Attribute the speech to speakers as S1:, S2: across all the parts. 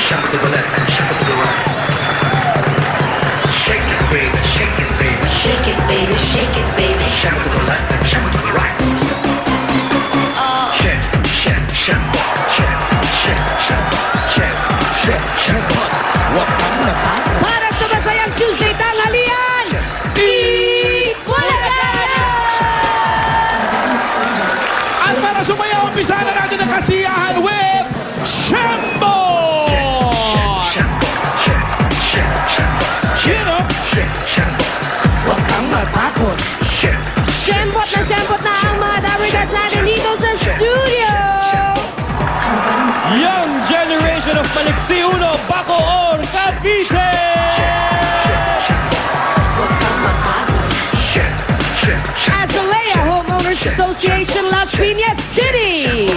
S1: Shake it to the left and shake it to the right. Shake it, baby, shake it, baby.
S2: Shake it, baby, shake it, baby.
S1: Shake it to the left and shake it to the right. Shake, shake, shake, shake, shake, shake, shake, shake, shake. Huwag kang natakot.
S3: Para sa masayang Tuesday tanghalian, Bulaga!
S4: At para sumaya, umpisa na natin ang kasiyahan with Shambo! You know, huwag kang matakot.
S3: Siyempot na ang mga Dabarkats natin dito sa studio!
S5: Young generation of Maliksi Uno, Bacoor, Cavite!
S3: Azalea Homeowners Association, Las Piñas City!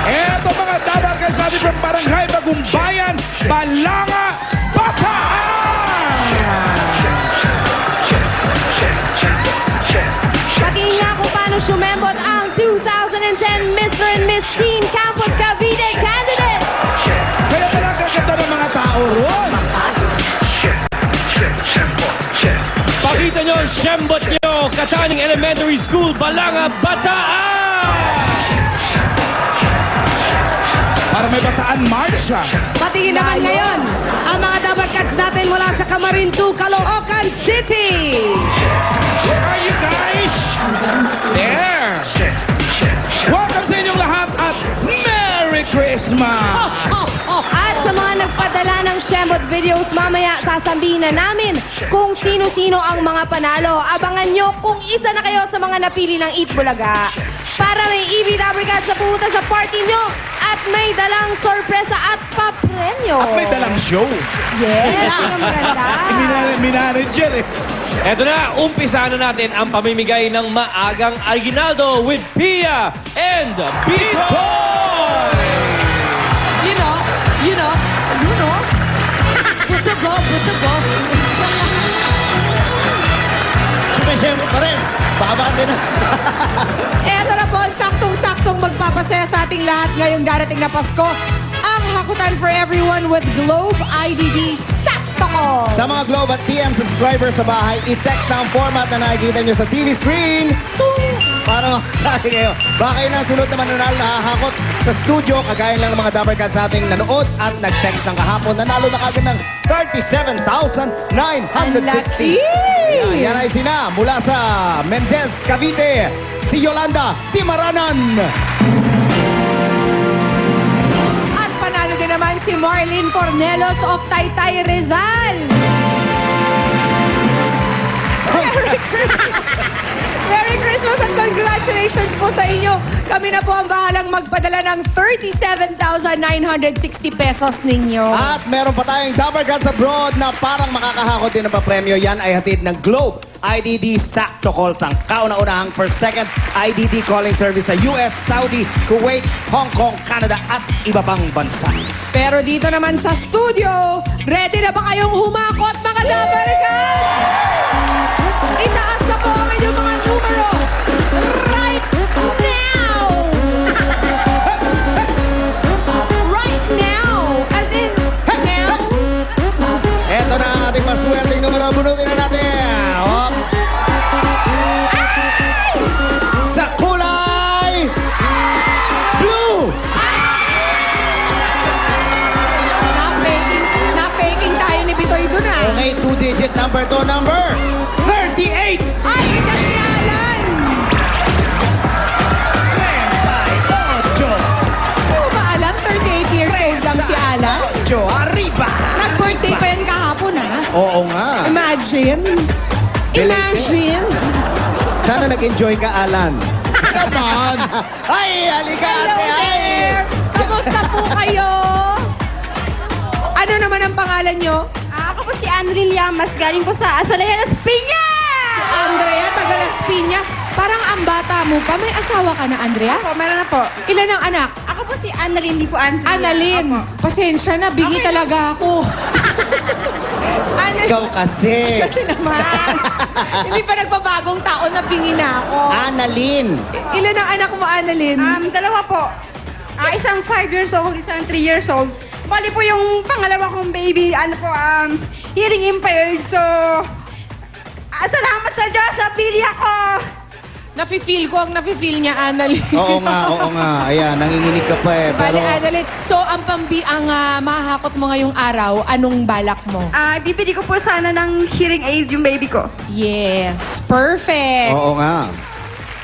S4: Eto mga Dabarkats natin from Barangay Bagumbayan, Balanga, Bataan!
S3: Patingin nga kung paano sumembot ang 2010 Mr. and Miss Teen Campus Cavite candidate!
S4: Kaya pala kaganda ng mga tao ron.
S5: Pakita nyo ang Shembot nyo, Kataning Elementary School, Balanga, Bataan!
S4: Para may Bataan Marcha.
S3: Patingin naman ngayon ang mga Dabarkats natin mula sa Camarintu, Caloocan City!
S4: Where are you guys? There! Welcome sa inyong lahat at Merry Christmas!
S3: At sa mga nagpadala ng Shembot videos, mamaya sasabihin na namin kung sino-sino ang mga panalo. Abangan nyo kung isa na kayo sa mga napili ng Eat Bulaga. Para may EB Dabarkats na pumunta sa party nyo at may dalang sorpresa at papremyo.
S4: At may dalang show.
S3: Yes, ang maganda.
S4: Minanager eh.
S5: Eto na, umpisa na natin ang pamimigay ng maagang aginaldo with Pia and Bito!
S3: You know. Busago.
S6: Sumisiyempre pa rin. Baka din na.
S7: Eto na po, saktong-saktong magpapasaya sa ating lahat ngayong darating na Pasko. Ang hakutan for everyone with Globe IDD Sakto Call.
S6: Sa mga Globe at TM subscribers sa bahay, i-text na ang format na nakikita nyo sa TV screen. Para makasali kayo. Baka kayo na sunod naman nakahakot sa studio. Kagaya lang ng mga Dabarkats sa ating nanood at nag-text ng kahapon. Nanalo na kagad ng 37,960. Yan ay sina mula sa Mendez, Cavite, si Yolanda Timaranan.
S7: At panalo din naman si Marlene Fornelos of Taytay Rizal. Merry Christmas and congratulations po sa inyo. Kami na po ang bahalang magpadala ng 37,960 pesos ninyo.
S6: At meron pa tayong Dabarkats abroad na parang makakahakot din ng papremyo. Yan ay hatid ng Globe IDD Sakto Calls, ang kauna-unahang per second IDD calling service sa US, Saudi, Kuwait, Hong Kong, Canada at iba pang bansa.
S7: Pero dito naman sa studio, ready na ba kayong humakot mga Dabarkats? Itaas na po ang inyong mga numero right now! Right now! As in, now?
S6: Eto na ang ating maswelteng numero. Bunutin na natin. Hop. Sa kulay blue!
S7: Na-faking tayo ni Bitoy dun ah.
S6: Okay, two-digit number to number 38!
S7: Ay, nagyalan!
S6: 38!
S7: Hindi mo ba alam, 38 years old lang si Alan?
S6: Ocho, arriba!
S7: Nag-birthday pa yan kahapon ah.
S6: Oo nga.
S7: Imagine. Imagine.
S6: Sana nag-enjoy ka, Alan.
S4: Naman!
S6: Ay, halika
S7: Hello
S6: ate! Ay!
S7: there! Kamusta po kayo? Ano naman ang pangalan nyo?
S8: Ako po si Andril Llamas, galing po sa Azalea, Las Piñas!
S7: Andrea, taga Las Piñas. Parang ang bata mo pa. May asawa ka na, Andrea?
S8: Po, meron na po.
S7: Ilan ang anak?
S8: Ako po si Annalyn, di po Andril.
S7: Annalyn.
S8: Opo.
S7: Pasensya na, bingi
S8: Okay.
S7: talaga ako.
S6: Ikaw kasi.
S7: Kasi naman. Hindi pa nagbabagong taon na bingi na ako.
S6: Annalyn.
S7: Ilan ang anak mo, Annalyn?
S8: Dalawa po. Isang 5 years old, isang 3 years old. Bali po yung pangalawa kong baby, hearing impaired. So, salamat sa Diyos, napili ako.
S7: Nafe-feel ko ang nafe-feel niya, Annalyn.
S6: Oo nga. Ayan, nanginginig ka pa eh.
S7: Bale,
S6: Pero,
S7: Annalyn. So, ang mahahakot mo ngayong araw, anong balak mo?
S8: Bibili ko po sana ng hearing aid yung baby ko.
S7: Yes, perfect.
S6: oo nga.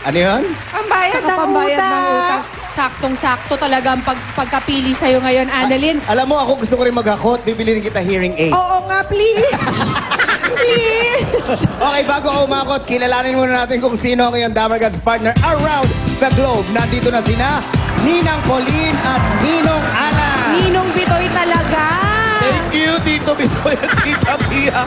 S6: Ano yun?
S8: Pambayad
S7: Tsaka pambayad ng utang. Saktong-sakto talaga ang pagkapili sa'yo ngayon, Annalyn.
S6: Alam mo, ako gusto ko rin maghakot. Bibili rin kita hearing aid.
S7: Oo nga, please. Please.
S6: Okay, bago ako umakot, kilalanin muna natin kung sino ang iyong Dabarkad's partner around the globe. Nandito na sina Ninang Pauline at Ninong Alan.
S3: Ninong Bitoy talaga.
S4: Thank you, Tito Bitoy at Tita Pia.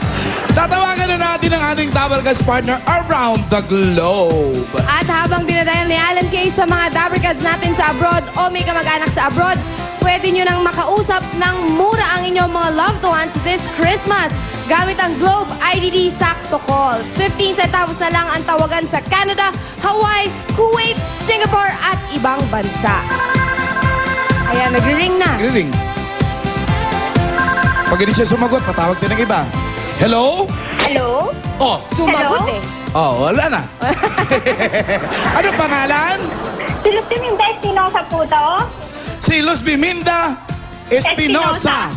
S4: Tatawagan na natin ang ating Dabarkad's partner around the globe.
S3: At habang dinadayan ni Alan Kay sa mga Dabarkads natin sa abroad o may kamag-anak sa abroad, pwede nyo nang makausap ng mura ang inyong mga loved ones this Christmas gamit ang Globe IDD Sakto Calls. 15 centavos na lang ang tawagan sa Canada, Hawaii, Kuwait, Singapore at ibang bansa. Ayan, nag-ring na.
S4: Griling. Pag hindi siya sumagot, patawag din ng iba. Hello?
S8: Hello?
S4: Oh,
S3: Sumagot eh.
S4: wala na. Ano pangalan?
S8: Silupin yung Espinosa po to?
S4: Si Luz Biminda Espinosa.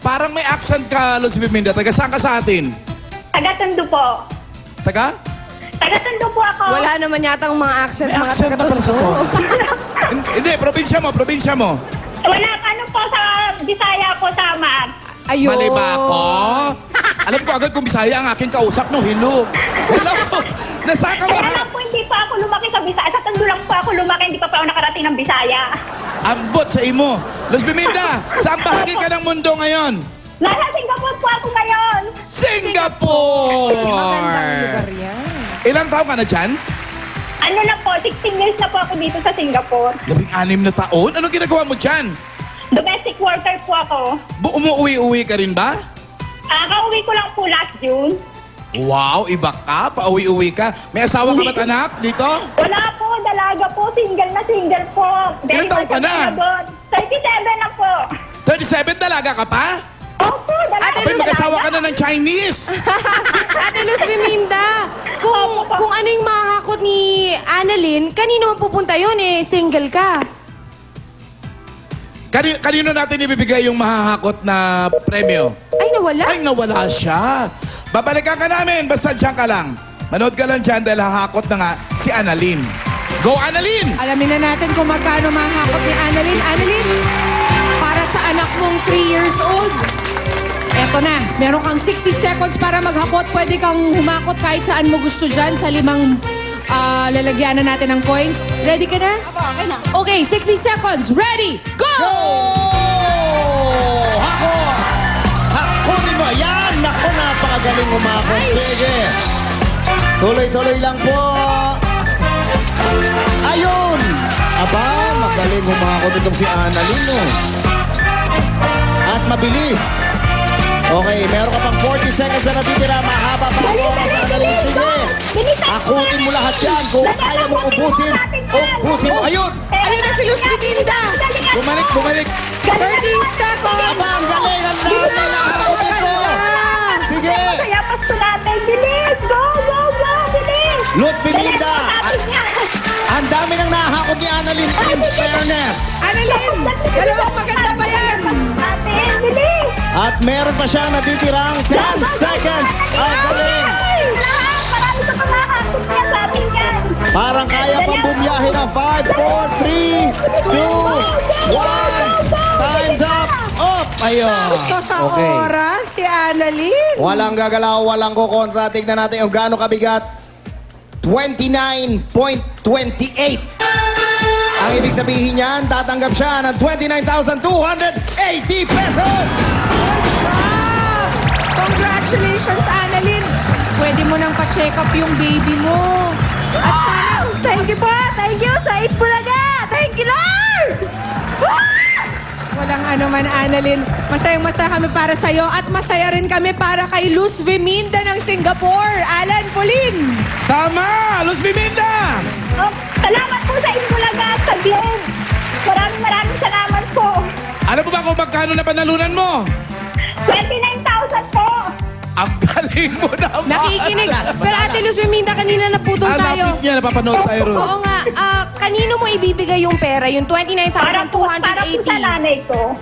S4: Parang may accent ka, Luz Biminda. Taga saan ka sa atin?
S8: Taga-Tondo po.
S4: Taga?
S8: Taga-Tondo po ako.
S3: Wala naman yata ang mga accent.
S4: May
S3: mga
S4: accent na pala sa
S3: taga-Tondo.
S4: tono. Hindi, probinsya mo.
S8: Wala, po sa Bisaya po sama.
S3: Ayun.
S4: Mali ba ako? Alam ko agad kung Bisaya ang aking kausap, no? Hello. Nasaan ka ba?
S8: po, hindi pa ako lumaki sa Bisaya. Sa Tondo lang po ako lumaki, hindi pa ako nakarating ng Bisaya.
S4: Ambot sa imo. Luz Biminda, saan bahagi ka ng mundo ngayon?
S8: Nasa Singapore po ako ngayon.
S4: Singapore!
S3: Magandang lugar yan.
S4: Ilang taon ka na dyan?
S8: Ano na po, 16 years na po ako dito sa Singapore.
S4: 16 na taon? Anong ginagawa mo dyan?
S8: Domestic worker po ako.
S4: Umuwi-uwi ka rin ba?
S8: Kauwi ko lang po last June.
S4: Wow, iba ka? Pauwi-uwi ka? May asawa ka ba't anak dito?
S8: Wala po, dalaga po, single po.
S4: Ilang taon ka na?
S8: 37 na po.
S4: 37, dalaga ka pa?
S8: Opo, dalaga.
S3: Ate
S4: Abay, mag-asawa ka na ng Chinese.
S3: Ate Luz Biminda, kung ano yung makakakot ni Annalyn, kanino pupunta yun eh? Single ka.
S4: Kanino natin ibibigay yung mahahakot na premyo?
S3: Ay, nawala.
S4: Ay, nawala siya. Babalikan ka namin, basta dyan ka lang. Manood ka lang dyan dahil hahakot na nga si Annalyn. Go, Annalyn!
S7: Alamin na natin kung magkano mahakot ni Annalyn. Annalyn, para sa anak mong 3 years old, eto na, meron kang 60 seconds para maghakot. Pwede kang humakot kahit saan mo gusto dyan sa 5 lalagyan na natin ng coins. Ready ka na?
S8: Okay na.
S7: Okay, 60 seconds. Ready, go!
S6: Go! Hakot! Hakutin mo. Yan! Naku, napakagaling umakot. Sige. Tuloy-tuloy lang po. Ayun! Aba, magaling umakot itong si Annalyn, no? At mabilis. Okay, meron ka pang 40 seconds na natitira. Mahaba pa ang oras, Annalyn. Sige. Akutin mo lahat yan. Kung kaya mo ubusin mo. Ayun!
S7: Ayun na si Luz Biminda.
S4: Bumalik.
S7: 30 seconds.
S6: Aba, ang galing. Ang dami na akutin mo. Sige.
S8: Kaya pasto natin. Bilis! Go! Bilis!
S6: Luz Biminda.
S8: Sabi niya.
S6: Ang dami nang nahakot ni Annalyn in fairness.
S7: Annalyn, dalawang maganda pa yan.
S8: Natin, bilis!
S6: At meron pa siyang natitirang 10 seconds. Ang galing.
S8: Marami sa pangakakot niya sa atin yan.
S6: Parang kaya pang bumiyahe ng 5, 4, 3, 2, 1. Time's up. Up. Ayun.
S7: Ito sa oras, si Annalyn.
S6: Walang gagalaw, walang kukontra. Tignan natin yung gaano kabigat. 29.28. Ang ibig sabihin niyan, tatanggap siya ng 29,280 pesos.
S7: Ah, congratulations, Annalyn. Pwede mo nang pa-check up yung baby mo. At sana,
S8: Thank you po! Thank you sa Itbulaga! Thank you, Lord!
S7: walang ano man, Annalyn. Masayang-masaya kami para sa'yo at masaya rin kami para kay Luz Biminda ng Singapore. Alan, Pauline.
S4: Tama! Luz Biminda!
S8: Salamat po sa Itbulaga at sa Globe. Maraming
S4: Magkano na panalunan mo?
S9: 29,000 po.
S4: Ang galing mo naman.
S3: Nakikinig. Pero Ate Luz Raminda, kanina naputol
S4: Ah,
S3: tayo.
S4: lapit niya. Napapanood tayo ron.
S3: Oo nga. Kanino mo ibibigay yung pera? Yung
S9: Para po sa
S3: 29,280.
S9: nanay ko.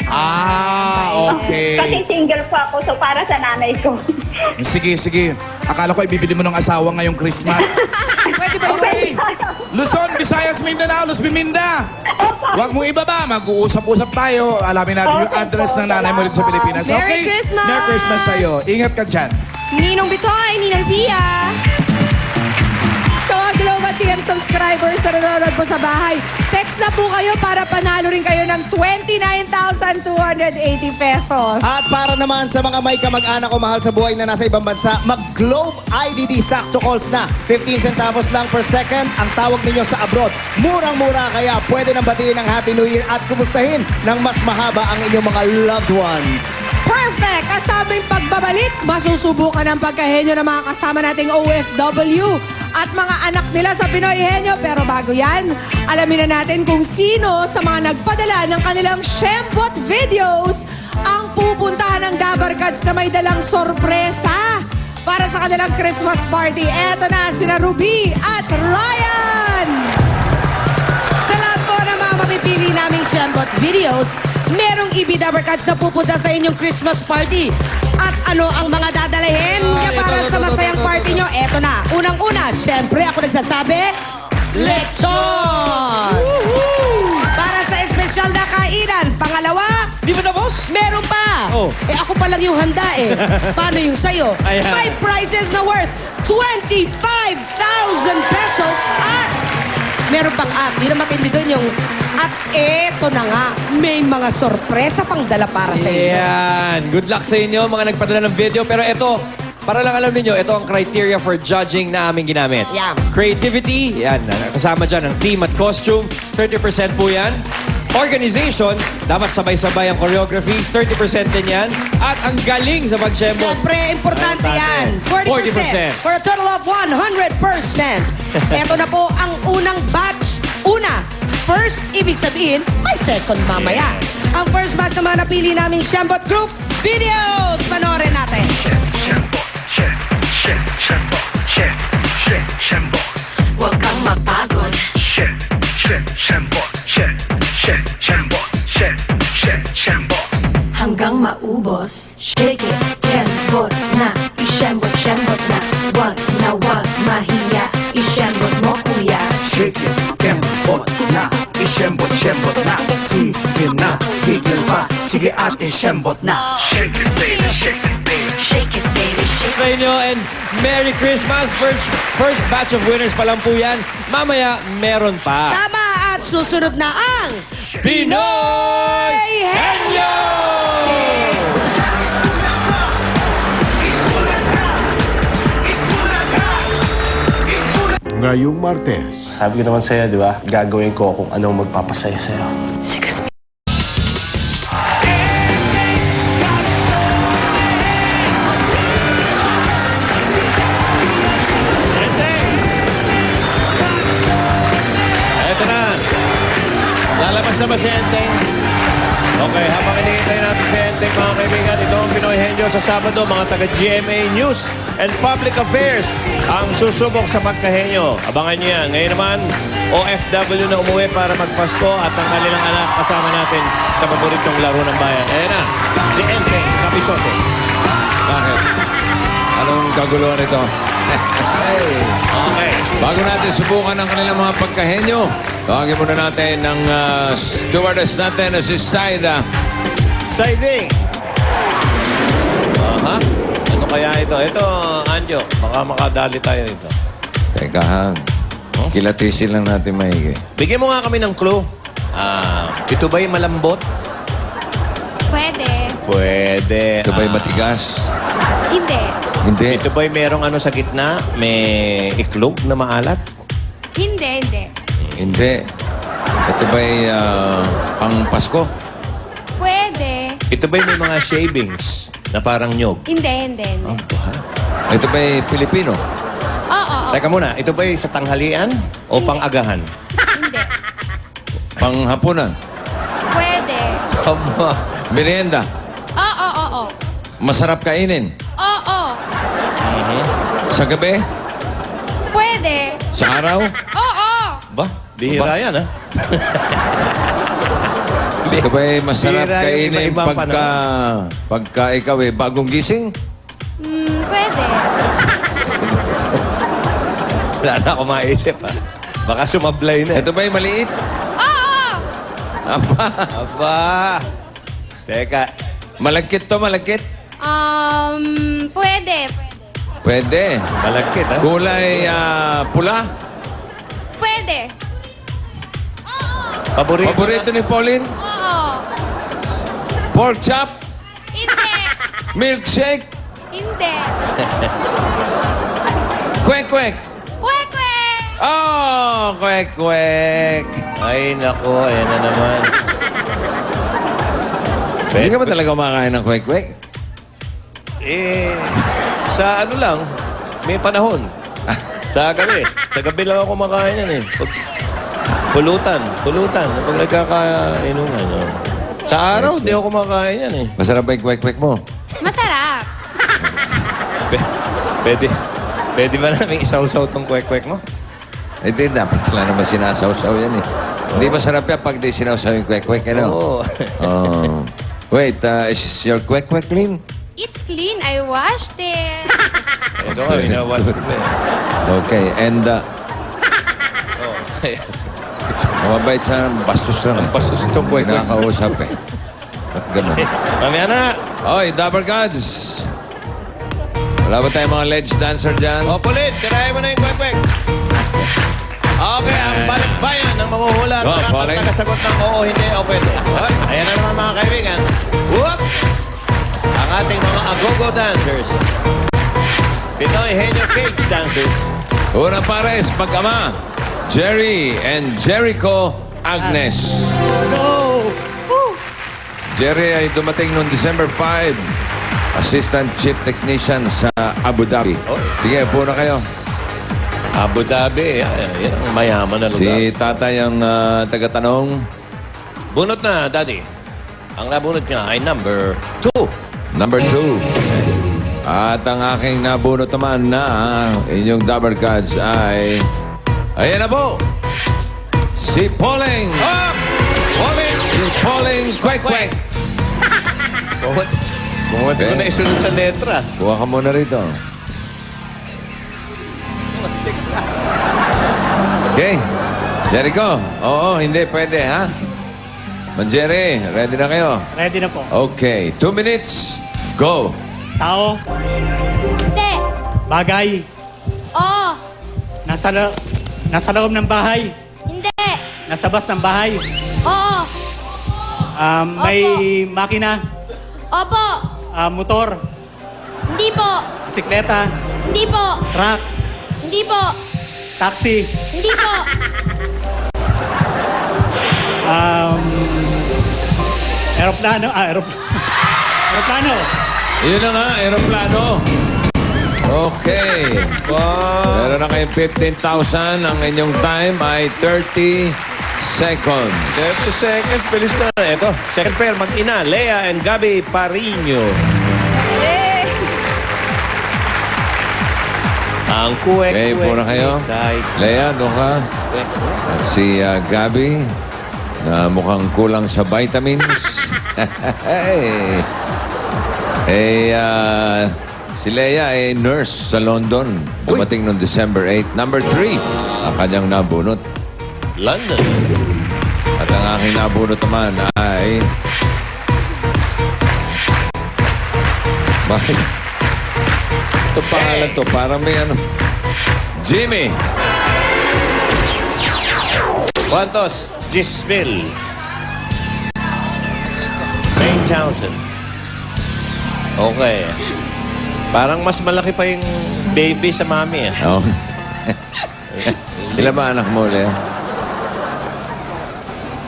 S4: Ah,
S9: Kasi
S4: okay.
S9: single po ako, so para sa nanay ko.
S4: Sige, sige. Akala ko ibibili mo ng asawa ngayong Christmas.
S3: Pwede ba yun?
S4: Okay. Luzon, Visayas, Mindanao, Luz Biminda. Huwag mo ibaba. Mag-uusap-usap tayo. Alamin natin yung
S9: Okay
S4: address
S9: po,
S4: ng nanay mo dito sa Pilipinas.
S3: Merry
S4: Okay?
S3: Christmas!
S4: Merry Christmas sa'yo. Ingat ka dyan.
S3: Ninong Bitoy, Ninang Pia.
S7: So, mga Global TM subscribers na nanonood po sa bahay, text na po kayo para panalo rin kayo ng 29,280 pesos.
S6: At para naman sa mga may kamag-anak o mahal sa buhay na nasa ibang bansa, mag-Globe IDD Sakto Calls na. 15 centavos lang per second ang tawag ninyo sa abroad. Murang-mura kaya pwede nang batiin ng Happy New Year at kumustahin ng mas mahaba ang inyong mga loved ones.
S7: Perfect! At sa aming pagbabalik, masusubukan ang pagkahenyo ng mga kasama nating OFW at mga anak nila sa Pinoy Henyo. Pero bago yan, alamin na natin kung sino sa mga nagpadala ng kanilang Shembot videos ang pupuntahan ng Dabarkads na may dalang sorpresa para sa kanilang Christmas party. Eto na sina Ruby at Ryan!
S10: Sa lahat po ng mga mapipili naming Shembot videos, merong EB Dabarkads na pupunta sa inyong Christmas party. At ano ang mga dadalhin niya para sa masayang party nyo? Eto na. Unang-una, syempre ako nagsasabi, lechon! Para sa espesyal na kainan. Pangalawa,
S5: Di ba tapos?
S10: meron pa.
S5: Oh.
S10: Ako pa lang yung handa eh. Paano yung sayo?
S5: Ayan.
S10: May prizes na worth 25,000 pesos at meron pang di na matindi doon yung at eto na nga, may mga sorpresa pang dala para sa inyo.
S5: Yan. Good luck sa inyo, mga nagpadala ng video. Pero ito, para lang alam niyo, ito ang criteria for judging na aming ginamit.
S10: Yan.
S5: Creativity, yan. Kasama dyan ang theme at costume. 30% po yan. Organization, dapat sabay-sabay ang choreography. 30% din yan. At ang galing sa pag-shembot.
S10: Siyempre, importante yan. 40%.
S5: 40%.
S10: For a total of 100%. Ito na po ang unang batch. Una, first, ibig sabihin, may second mamaya. Ang first batch na mga napili naming Shembot Group, videos! Panoorin natin.
S2: Huwag kang mapagod. Hanggang maubos. Shake it, kembot na. Ishembot na. Wag mahiya. Ishembot mo kuya.
S1: Shake it, kembot na. Ishembot na. Sige na, higil pa. Sige ate, shembot na. Shake it, baby, shake it, baby.
S2: Shake it baby, shake
S5: Sa inyo and Merry Christmas. First batch of winners pa lang po yan. Mamaya, meron pa.
S10: Tama at susunod na ang
S5: Pinoy Henyo!
S11: Ngayong Martes,
S12: Sabi ko naman sa'yo, di ba? Gagawin ko kung anong magpapasaya sa'yo.
S11: eto na. Lalabas na ba si Enteng? Okay, habang hinihintay natin si Enteng, mga kaibigan, ito ang Pinoy Henyo sa Sabado, mga taga-GMA News and Public Affairs ang susubok sa pagkahenyo. Abangan niyo yan. Ngayon naman, OFW na umuwi para magpasko at ang kanilang anak kasama natin sa paboritong laro ng bayan. Ayan na, si Enteng Capizote.
S13: Bakit? Anong kaguluhan ito?
S11: Okay.
S13: Bago natin subukan ang kanilang mga pagkahenyo, tawagin muna natin ng stewardess natin na si Saida.
S11: Siding.
S13: Aha.
S11: Ano kaya ito? Ito, Anjo, baka makadali tayo nito.
S13: Teka ha. Kilatisin lang natin maigi.
S11: Bigyan mo nga kami ng clue. Ito ba'y malambot?
S3: Pwede.
S11: Pwede.
S13: Ito ba'y matigas?
S3: Hindi.
S13: Hindi.
S11: Ito ba'y merong ano sa gitna? May iklog na maalat?
S3: Hindi.
S13: Hindi. Ito ba'y pang Pasko?
S3: Pwede.
S11: Ito ba'y may mga shavings na parang nyog?
S3: Hindi.
S13: Ito ba'y Pilipino?
S3: Oo.
S11: Teka muna, ito ba'y sa tanghalian o pang-agahan?
S3: Hindi.
S13: Pang Hapunan?
S3: Pwede.
S11: Aba,
S13: Merienda.
S3: Oo.
S13: Masarap kainin.
S3: Oo.
S13: Sa gabi?
S3: Pwede.
S13: Sa araw?
S3: Oo.
S11: Ba? Bihira yan, ha?
S13: Ito ba'y masarap
S11: Bihira yung
S13: kainin
S11: iba-ibang
S13: pagka ikaw bagong gising?
S3: Pwede.
S11: Wala na ako maisip, ha? Baka sumablay na.
S13: Ito ba'y maliit?
S3: Oo.
S13: Aba.
S11: Teka.
S13: Malagkit to, malagkit?
S3: Pwede.
S13: Pwede.
S11: Malagkit, ha?
S13: Kulay pula?
S3: Pwede.
S13: Paborito ni Pauline?
S3: Oo.
S13: Pork chop?
S3: Hindi.
S13: Milkshake?
S3: Hindi.
S13: Kwek-kwek?
S3: Kwek-kwek.
S13: Oh, kwek-kwek.
S11: Ay, nako. Ayan na naman.
S13: Hindi ka ba talaga kumakain ng kwek-kwek?
S11: Sa ano lang, may panahon. Sa gabi. Sa gabi lang ako kumakain yan, eh. Pulutan. Pag nagkakainuman. Oh. Sa araw, di ako kumakain yan, eh.
S13: Masarap ba yung kwek-kwek mo?
S3: Masarap.
S11: Pwede ba namin isaw-saw tong kwek-kwek mo?
S13: Hindi, dapat wala naman sinasaw-saw yan eh. Hindi masarap yan pag di sinasaw yung kwek-kwek, ano?
S11: Oo.
S13: Oh. Wait, is your kwek-kwek clean?
S3: It's clean. I washed it.
S11: Ito nga, binawas ko na, eh.
S13: Okay, and mabait sa bastos lang.
S11: Ang bastos itong kwek-kwek.
S13: Nakakausap eh. Ganun.
S11: Mamaya na.
S13: Oy, Dapper Gods! Wala ba tayong mga ledge dancer dyan?
S11: O, Pulit, tirahin mo na yung kwek-kwek. Okay, ang balikbayan ng manguhula.
S13: Go,
S11: Dapat
S13: Pauline.
S11: nakasagot ng oo, hindi, o pwede. Okay, ayan na naman mga kaibigan. Whoop! Ang ating mga agogo dancers. Pinoy Henyo Cage dancers.
S13: Unang pares, mag-ama. Jerry and Jericho Agnes. Jerry ay dumating noong December 5. Assistant Chief Technician sa Abu Dhabi. Sige, puna kayo.
S11: Abu Dhabi, yan ang mayaman na lugar.
S13: Si tatay ang taga-tanong.
S11: Bunot na, Daddy. Ang nabunot niya ay number 2.
S13: Number 2. At ang aking nabunot naman na inyong Dapper Gods ay... Ayan na po! Si Pauling!
S11: Oh! Pauling!
S13: Si Pauling Kwek-Kwek!
S11: Bumunti ko na isunod sa letra.
S13: Kuha ka muna rito. Okay. Jericho. Oo, hindi pwede, ha? Manjeri, ready na kayo?
S14: Ready na po.
S13: Okay. 2 minutes. Go.
S14: Tao,
S3: Hindi.
S14: bagay,
S3: Oo.
S14: nasa loob ng bahay,
S3: Hindi.
S14: nasa bas ng bahay,
S3: Oo.
S14: may makina,
S3: Opo.
S14: motor,
S3: Hindi po.
S14: bisikleta,
S3: Hindi po.
S14: truck,
S3: Hindi po.
S14: taxi,
S3: Hindi po.
S14: aeroplano, aeroplano,
S13: Yun na nga, aeroplano. Okay. Meron na kayong 15,000. Ang inyong time ay 30 seconds.
S11: 30 seconds, bilis na. Ito, second pair, mag-ina, Lea and Gabi Parino. Ang kuwek-kuwek.
S13: Okay, puna kayo. Lea, doon ka. At si Gabi, na mukhang kulang sa vitamins. Si Lea ay nurse sa London. Dumating noong December 8. Number 3, ang kanyang nabunot.
S11: London.
S13: At ang aking nabunot naman ay... Bakit? Ito pangalan to. Parang may ano... Jimmy!
S11: ¿Cuántos? Gisville. 9,000. Okay. Parang mas malaki pa yung baby sa mami.
S13: Oh. Ilan ba anak mo, Lea?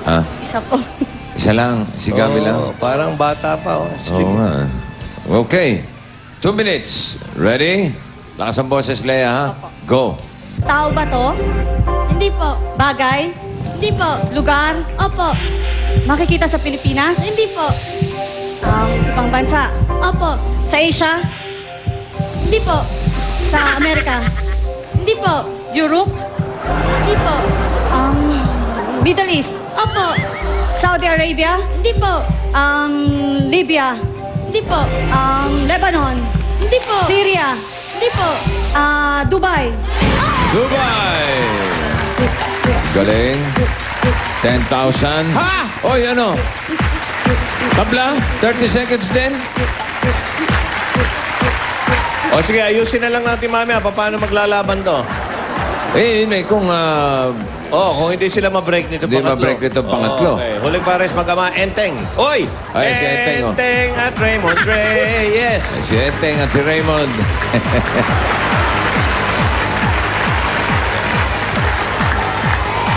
S13: Ah,
S3: Isa po.
S13: isa lang. Si Gabi lang.
S11: Parang bata pa.
S13: Oo nga. Okay. 2 minutes. Ready? Lakas ang boses, Lea, ha? Go.
S2: Tao ba to?
S3: Hindi po.
S2: Bagay?
S3: Hindi po.
S2: Lugar?
S3: Opo.
S2: Makikita sa Pilipinas?
S3: Hindi po.
S10: Ibang bansa.
S2: Opo.
S10: Sa Asia?
S2: Hindi po.
S10: Sa Amerika?
S2: Hindi po.
S10: Europe?
S2: Hindi po.
S10: Middle East?
S2: Opo.
S10: Saudi Arabia?
S2: Hindi po.
S10: Libya?
S2: Hindi po.
S10: Lebanon?
S2: Hindi po.
S10: Syria?
S2: Hindi po.
S10: Dubai?
S13: Dubai! Galing. 10,000.
S11: Ha?
S13: Oy, ano? Tabla? 30 seconds din?
S11: O sige, ayusin na lang natin mamaya paano maglalaban to.
S13: Yun kung
S11: Kung hindi sila ma-break nito
S13: Hindi
S11: pangatlo.
S13: ma-break nito pangatlo.
S11: Okay. Huling pares magkama, Enteng. Oy!
S13: Ay, si Enteng, oh.
S11: Enteng at Raymond Reyes.
S13: si Enteng at si Raymond.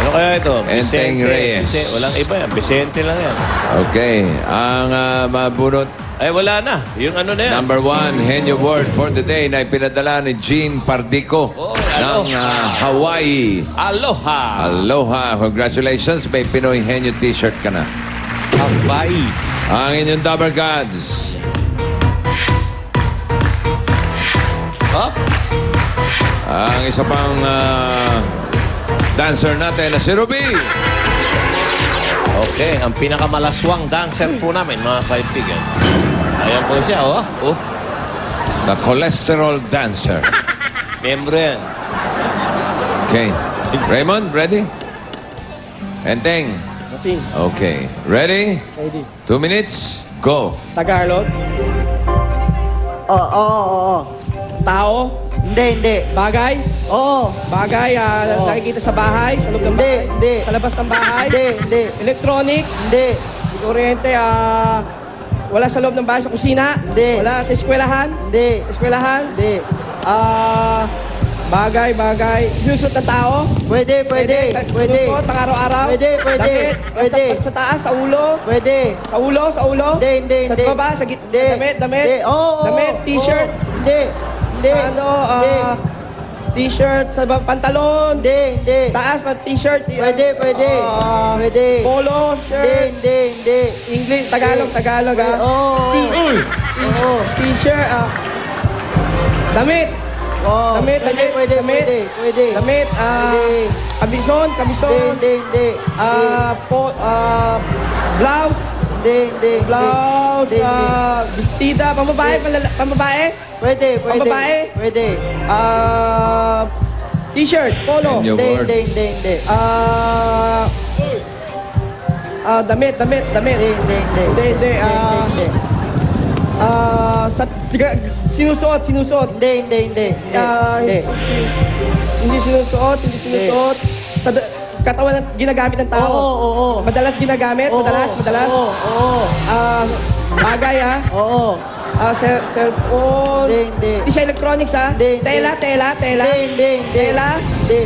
S11: Ano kaya ito?
S13: Enteng Reyes.
S11: Walang iba yan. Vicente lang yan.
S13: Okay. Ang mabunot
S11: Ay, wala na. Yung ano na yan.
S13: number 1 Henyo Word for the day na ipinadala ni Jean Pardico ng Hawaii.
S11: Aloha!
S13: Aloha. Congratulations. May Pinoy Henyo t-shirt ka na.
S11: Hawaii.
S13: Ang inyong Double Gods.
S11: Huh?
S13: Ang isa pang dancer natin na si Ruby.
S11: Okay, ang pinakamalaswang dancer po namin, mga kaibigan. Ayan po siya, oh.
S13: The cholesterol dancer.
S11: Membro yan.
S13: Okay. Raymond, ready? Enteng. Okay. Ready?
S14: Ready.
S13: 2 minutes. Go.
S14: Tagalog. Oo. Tao.
S6: Hindi.
S14: Bagay.
S6: Oo.
S14: Bagay, nakikita sa bahay, sa loob ng bahay.
S6: Hindi.
S14: Sa labas ng bahay.
S6: Hindi.
S14: Electronics.
S6: Hindi.
S14: Kuryente, wala sa loob ng bahay, sa kusina.
S6: Hindi.
S14: Wala sa eskwelahan.
S6: Hindi.
S14: Sa eskwelahan.
S6: Hindi.
S14: Bagay. Sinusot ng tao.
S6: Pwede.
S14: Sinusot ng araw-araw.
S6: Pwede.
S14: Sa taas, sa ulo.
S6: Pwede.
S14: Sa ulo.
S6: Hindi.
S14: Sa baba, sa damit.
S6: Hindi. Oo.
S14: Damit, t-shirt.
S6: Hindi.
S14: T-shirt, sa pantalon.
S6: Hindi.
S14: Taas pa t-shirt.
S6: Pwede.
S14: Polo, shirt.
S6: Hindi.
S14: English, Tagalog.
S6: Oo.
S14: T-shirt, damit. Damit.
S6: Pwede.
S14: Damit, kabison.
S6: Hindi.
S14: Blouse.
S6: Hindi.
S14: Blouse, bestida, pambabae.
S6: Pwede.
S14: Pwede. T-shirt, polo.
S13: Henyo Word.
S6: Hindi.
S14: Damit. Hindi. Sinusuot.
S6: Hindi.
S14: Hindi sinusuot. Sa katawan na ginagamit ng tao.
S6: Oo.
S14: Madalas ginagamit? Madalas?
S6: Oo.
S14: Bagay,
S6: Oo.
S14: Cellphone.
S6: Hindi.
S14: Hindi siya electronics, ha?
S6: Hindi.
S14: Tela.
S6: Hindi.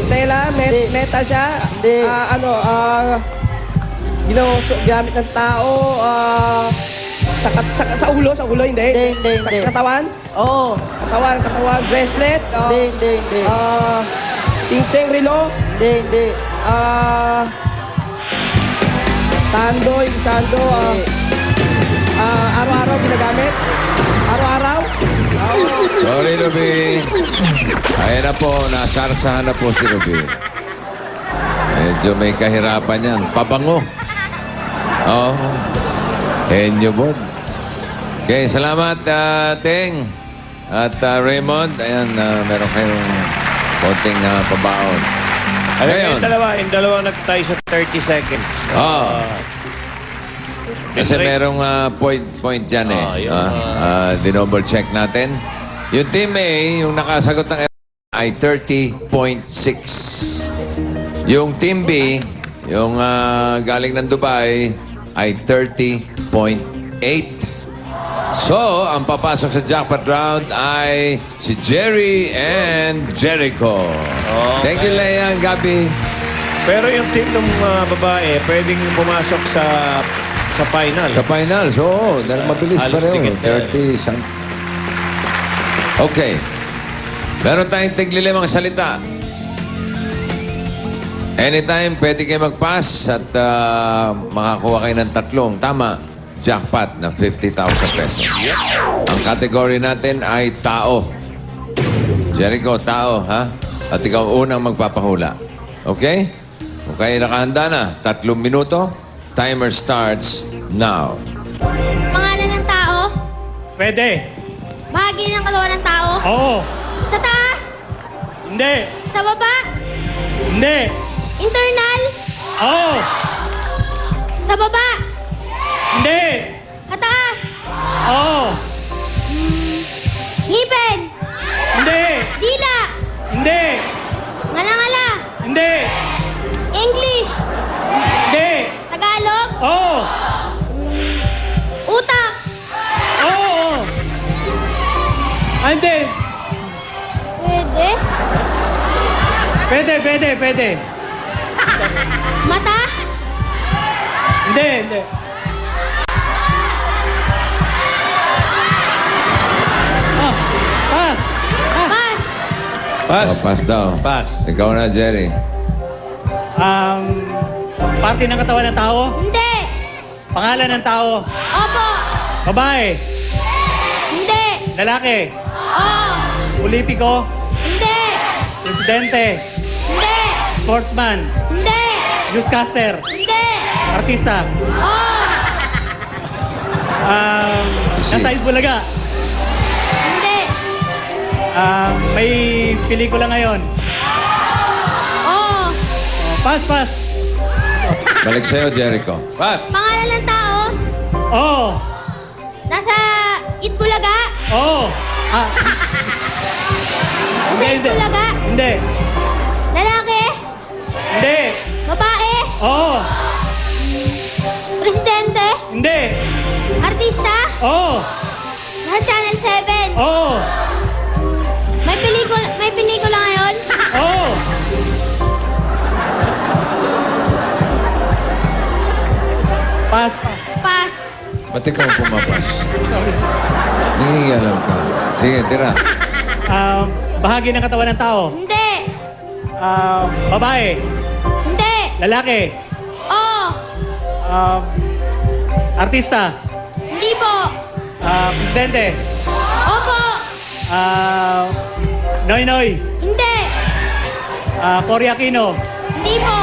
S14: Tela, metal siya.
S6: Hindi.
S14: Ginamit ng tao, sa ulo, hindi.
S6: Hindi.
S14: Sa katawan?
S6: Oo.
S14: Katawan, bracelet.
S6: Hindi.
S14: Tingseng, relo.
S6: Hindi.
S14: Sando. Araw-araw ginagamit. Araw-araw.
S13: Sorry, Ruby. Ayan na po. Nasarsahan na po si Ruby. Medyo may kahirapan yan. Pabango. Oo. Henyo Word. Okay, salamat, Teng. At Raymond, ayan, meron kayong konting pabaon.
S11: Ayun, yung dalawa nag-tie sa 30 seconds.
S13: Kasi merong point dyan dinouble check natin. Yung team A, yung nakasagot ng ay 30.6. Yung team B, yung galing ng Dubai, ay 30.8. So, ang papasok sa jackpot round ay si Jerry and Jericho. Thank you, Leia and Gabi.
S11: Pero yung team ng babae, pwedeng pumasok sa final.
S13: Sa finals, oo. Dahil mabilis
S11: Halos
S13: pareho.
S11: tigit na.
S13: 30 some. Okay. Meron tayong tiglilimang salita. Anytime, pwede kayo mag-pass at makakuha kayo ng tatlong. Tama. jackpot na 50,000 pesos. Ang category natin ay tao. Jericho, tao, ha? At ikaw unang magpapahula. Okay? Okay, nakahanda na. 3 minuto. Timer starts now.
S2: Pangalan ng tao?
S14: Pwede.
S2: Bahagi ng kaluan ng tao?
S14: Oo.
S2: Sa taas?
S14: Hindi.
S2: Sa baba?
S14: Hindi.
S2: Internal?
S14: Oo.
S2: Sa baba?
S14: Hindi.
S2: Sa taas?
S14: Oo.
S2: Ngipin?
S14: Hindi.
S2: Dila?
S14: Hindi.
S2: Ngala-ngala?
S14: Hindi.
S2: English?
S14: Hindi.
S2: Tagalog?
S14: Oo.
S2: Utak?
S14: Oo. Ah, hindi.
S2: Pwede?
S14: Pwede.
S2: Mata?
S14: Hindi. Ah, pass.
S2: Pass?
S11: Pass.
S13: Pass daw.
S11: Pass.
S13: Ikaw na, Jerry.
S14: Parte ng katawan ng tao?
S2: Hindi.
S14: Pangalan ng tao?
S2: Opo.
S14: Babae?
S2: Hindi.
S14: Lalaki?
S2: Oo.
S14: Politiko?
S2: Hindi.
S14: Presidente?
S2: Hindi.
S14: Sportsman?
S2: Hindi.
S14: Newscaster?
S2: Hindi.
S14: Artista?
S2: Oo.
S14: Nasa Bulaga?
S2: Hindi.
S14: May pelikula ngayon?
S2: Oo.
S14: Pass.
S13: Balik sa'yo, Jericho.
S11: Pass.
S2: Pangalan ng tao?
S14: Oo.
S2: Nasa Itbulaga?
S14: Oo.
S2: Nasa Itbulaga?
S14: Hindi.
S2: Lalaki?
S14: Hindi.
S2: Babae?
S14: Oo.
S2: Presidente?
S14: Hindi.
S2: Artista?
S14: Oo.
S2: Nasa Channel 7?
S14: Oo.
S2: May pelikula ngayon?
S14: Oo. Pass.
S2: Pass.
S13: Ba't ikaw pumapas? Nangingialam ka. Sige, tira.
S14: Bahagi ng katawan ng tao?
S2: Hindi.
S14: Babae?
S2: Hindi.
S14: Lalaki?
S2: Oo.
S14: Artista?
S2: Hindi po.
S14: Presidente?
S2: Opo.
S14: Noy?
S2: Hindi.
S14: Cory Aquino?
S2: Hindi po.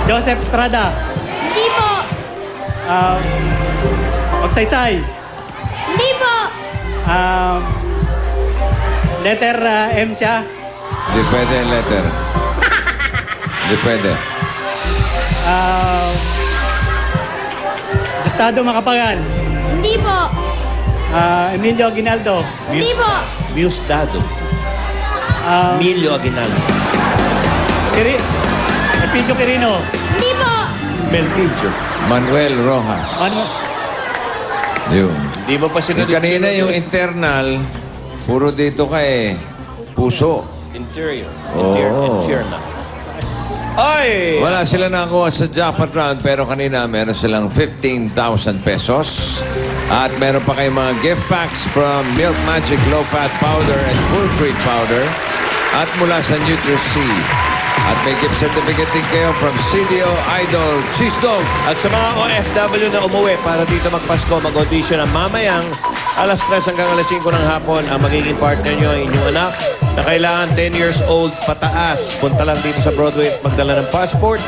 S14: Joseph Estrada?
S2: Hindi po.
S14: Magsaysay?
S2: Hindi po.
S14: Letter M siya?
S13: Hindi pwede yung letter. Hindi pwede.
S14: Gustado Macapagal?
S2: Hindi po.
S14: Emilio Aguinaldo?
S2: Hindi po.
S11: Diosdado. Emilio Aguinaldo.
S14: Epidio Quirino?
S2: Hindi po.
S11: Melquidio.
S13: Manuel Rojas. Yun.
S11: Hindi mo pa sinunod.
S13: Yung kanina yung internal, puro dito ka eh. Puso.
S11: Interior.
S13: Oo.
S11: Interior na. Ay!
S13: Wala sila nakakuha sa jackpot round pero kanina meron silang 15,000 pesos. At meron pa kayong mga gift packs from Milk Magic Low Fat Powder and Full Cream Powder. At mula sa Nutri-C. At may gift certificate din kayo from CDO Idol Cheese Dog.
S11: At sa mga OFW na umuwi para dito magpasko, mag-audition ang mamayang alas 3 hanggang alas 5 ng hapon ang magiging partner nyo, inyong anak na kailangan 10 years old pataas. Punta lang dito sa Broadway at magdala ng passport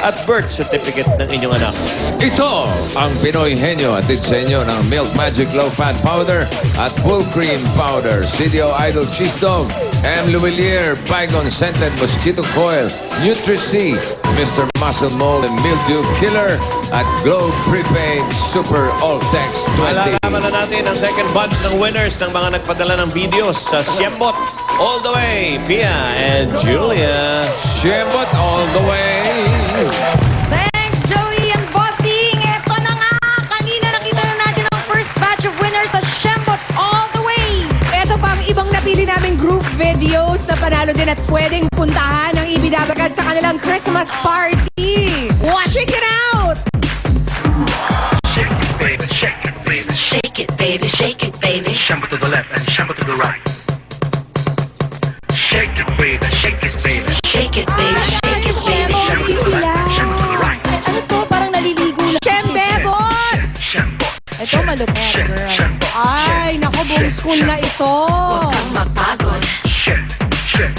S11: at birth certificate ng inyong anak.
S13: Ito ang Pinoy Henyo atid sa inyo ng Milk Magic Low Fat Powder at Full Cream Powder, CDO Idol Cheese Dog, M. Luwilier, Bygone Scented Mosquito Coil, Nutri-C, Mr. Muscle Mold and Mildew Killer, at Globe Prepaid Super All-Text 20.
S11: Malalaman na natin ang second bunch ng winners ng mga nagpadala ng videos sa Siembot. All the way, Pia and Julia.
S13: Siembot all the way.
S3: Thanks, Joey and Bossing! Ito na nga! Kanina nakita na natin ang first batch of winners sa Shembot all the way!
S7: Ito pa ang ibang napili naming group videos na panalo din at pwedeng puntahan ng Ibidabagad sa kanilang Christmas party. Check it out!
S1: Shake it, baby, shake it, baby.
S2: Shake it, baby. Shake it, baby.
S1: Shamble to the left and shamble to the right. Shake it, baby, shake it, baby.
S2: Shake it, baby. Shake it, baby.
S1: Shamble to the left and shamble to the right.
S7: Salutero, girl. Ay, nako, buong school na ito.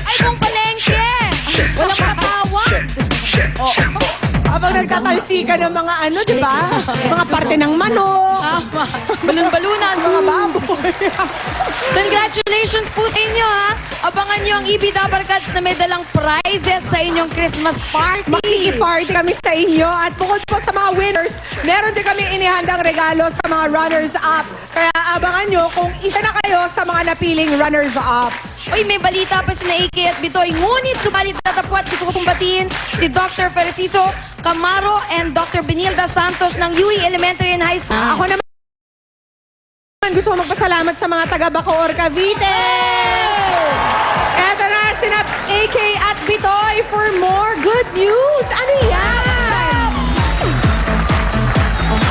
S3: Ay, buong palengke! Walang katawag!
S7: Habang nagtatalsika ng mga ano, di ba? Mga parte ng manok.
S3: Tama. Balon-balunan.
S7: Mga baboy.
S3: Congratulations po sa inyo, ha? Abangan nyo ang EB Dabarkads na may dalang prizes sa inyong Christmas party.
S7: Makiki-party kami sa inyo. At bukod po sa mga winners, meron din kami inihandang regalo sa mga runners-up. Kaya abangan nyo kung isa na kayo sa mga napiling runners-up.
S3: Uy, may balita pa si na AK at Bitoy. Ngunit, subalit tatapwat, gusto ko pong batiin si Dr. Fericiso Camaro and Dr. Benilda Santos ng UE Elementary and High School.
S7: Ako naman gusto ko magpasalamat sa mga taga Bacoor, Cavite. Eto na, sinap AK at Bitoy for more good news. Ano yan?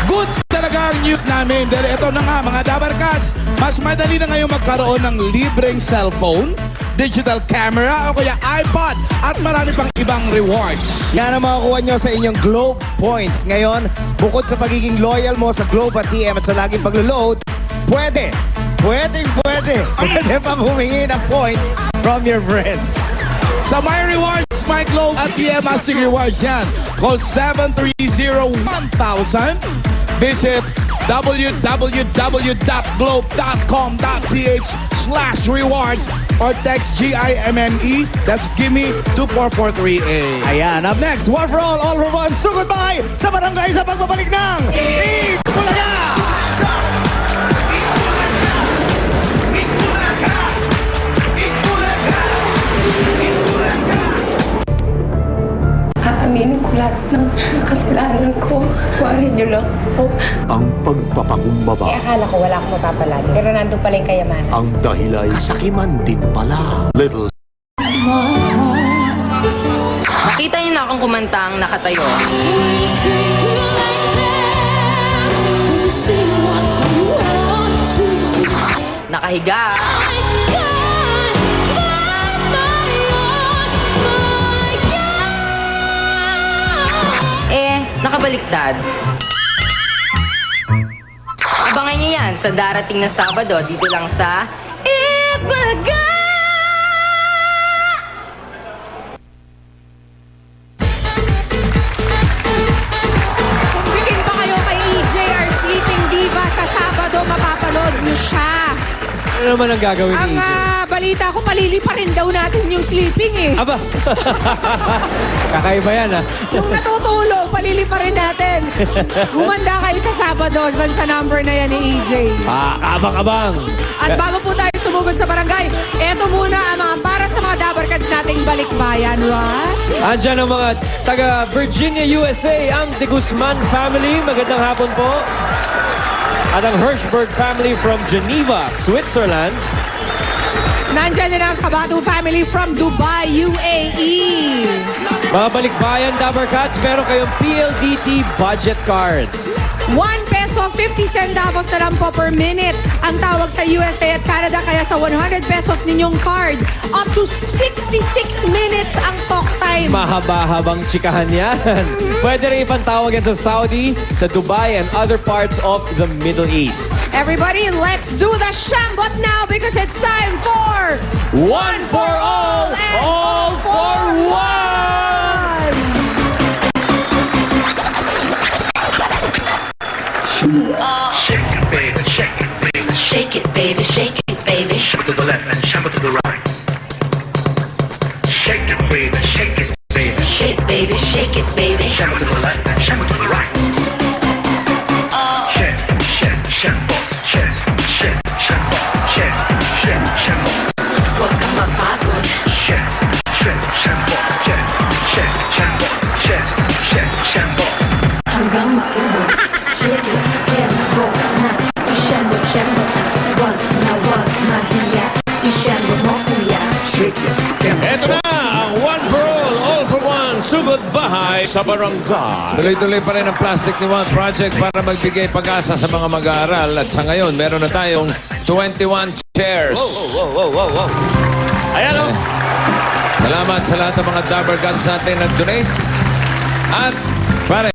S4: Good talaga ang news namin. Dahil ito na nga, mga Dabarkads, mas madali na ngayon magkaroon ng libreng cellphone, digital camera, o kaya iPod, at marami pang ibang rewards.
S6: Yan ang makukuha nyo sa inyong Globe Points. Ngayon, bukod sa pagiging loyal mo sa Globe at TM at sa laging paglo-load, pwede pang humingi ng points from your friends.
S4: Sa My Rewards, My Globe at TM Astig Rewards yan. Call 730-1000. Visit www.globe.com.ph/rewards or text GIMME. That's Gimme 24438.
S6: Ayan, up next, one for all for one. So goodbye sa barangay sa pagbabalik ng Eat Bulaga!
S2: Aaminin ko lahat ng kasalanan ko. Kuwarin niyo lang po.
S1: Ang pagpapakumbaba,
S2: Akala ko wala akong mapapalagi. Pero nandun pala yung kayamanan.
S1: ang dahil ay kasakiman din pala. Little
S10: Makita niyo na akong kumanta ang nakatayo. Nakahiga. Nakabaliktad. Abangan niyo yan sa darating na Sabado dito lang sa Eat Bulaga!
S7: Kung bigin pa kayo kay EJR Sleeping Diva sa Sabado, mapapanood niyo siya.
S5: Ano naman ang gagawin
S7: Ang
S5: ni EJ?
S7: balita ko, palilipa rin daw natin yung sleeping eh.
S5: Aba! Kakaiba yan, ha?
S7: Kung natutulog, palilipa rin natin. Gumanda kayo sa Sabado, dyan sa number na yan ni EJ.
S5: Kabang-kabang!
S7: At bago po tayo sumugod sa barangay, eto muna ang mga para sa mga Dabarkads nating balikbayan, right?
S5: Andyan ang mga taga Virginia, USA, ang De Guzman family. Magandang hapon po. At ang Hirschberg family from Geneva, Switzerland.
S7: Nandyan din ang Kabado family from Dubai, UAE.
S5: Mga balikbayan, Dabarkads, meron kayong PLDT budget card.
S7: 1 peso 50 centavos na lang po per minute ang tawag sa USA at Canada, kaya sa 100 pesos ninyong card, up to 66 minutes ang talk time.
S5: Mahaba-habang chikahan yan. Pwede rin ipantawag yan sa Saudi, sa Dubai, and other parts of the Middle East.
S7: Everybody, let's do the shambot now because it's time for
S5: One for all, all for one!
S1: Shake it, baby, shake it, baby.
S2: Shake it, baby, shake it, baby.
S1: Shuffle to the left and shuffle to the right. Shake it, baby, shake it, baby.
S2: Shake, baby, shake it, baby.
S1: Shuffle to the left and shuffle to the right. Shake, shake, shuffle, shake, shake, shuffle, shake, shake, shuffle.
S2: Huwag kang mapagod.
S1: Shake, shake, shuffle, shake, shake, shuffle, shake, shake, shuffle.
S2: Hanggang maubos. Shake it, shambot na. Ishambot, shambot na. Huwag na huwag mahiya. Ishambot mo, kuya.
S1: Shake it,
S11: Eto na ang one for all for one, sugod bahay sa barangay.
S13: Tuloy-tuloy pa rin ang Plastic ni One Project para magbigay pag-asa sa mga mag-aaral. At sa ngayon, meron na tayong 21 chairs.
S11: Ayan o.
S13: Salamat sa lahat ng mga Dabarkads natin nag-donate. At, pare,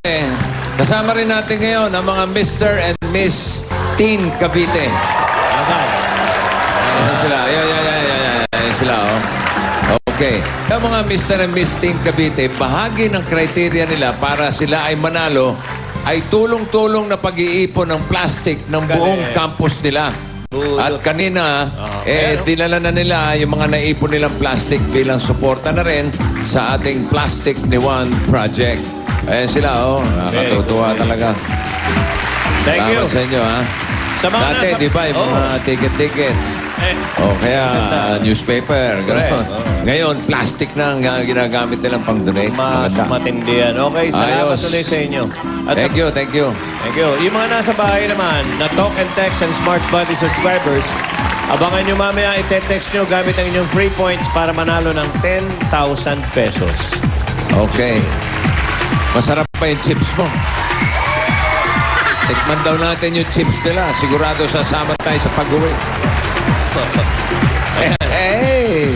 S13: kasama rin natin ngayon ang mga Mr. and Miss Teen Cavite.
S11: Nasaan?
S13: Ayan sila. Ayan sila, oh. Okay. Yung mga Mr. and Miss Teen Cavite, bahagi ng criteria nila para sila ay manalo ay tulong-tulong na pag-iipon ng plastic ng buong campus nila. At kanina, dinala na nila yung mga naipon nilang plastic bilang suporta na rin sa ating Plastic ni Juan project. Ayan sila, oh. Nakakatutuwa talaga.
S11: Thank you.
S13: Salamat sa inyo, ha?
S11: Sa mga
S13: Dati,
S11: nasa-
S13: di ba, yung mga ticket-ticket. O kaya newspaper. Gano'n. Ngayon, plastic na ang ginagamit nilang pang-donate.
S11: Mas
S13: Maganda.
S11: matindi yan. Okay, salamat
S13: Ayos.
S11: tuloy sa inyo. At
S13: Thank you, thank you.
S11: Thank you. Yung mga nasa bahay naman, na Talk and Text and Smart Buddy subscribers, abangan nyo mamaya, ite-text nyo gamit ang inyong free points para manalo ng 10,000 pesos.
S13: Okay. Masarap pa yung chips mo. Tikman daw natin yung chips nila. Sigurado sasama tayo sa pag-uwi. Hey!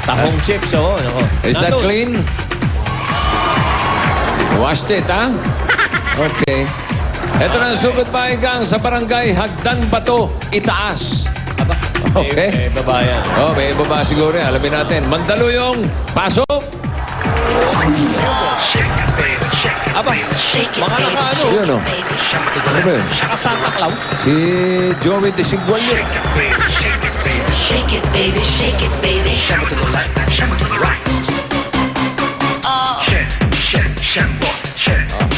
S11: Tahong chips, oh. Nako.
S13: Is that
S11: Nandun.
S13: clean? Washed it, ha? Okay. Ito na ang sugod bahay gang sa barangay Hagdan Bato, Itaas. Okay.
S11: Eh, baba yan.
S13: Oh, may baba siguro yan. Alamin natin. Mandaluyong, pasok!
S11: Aba, mga naka-ano?
S13: Yun, oh. Ano ba yun?
S11: Naka-Santa Claus?
S13: Si Joey de Sigualio.
S2: Shake it, baby, shake it, baby.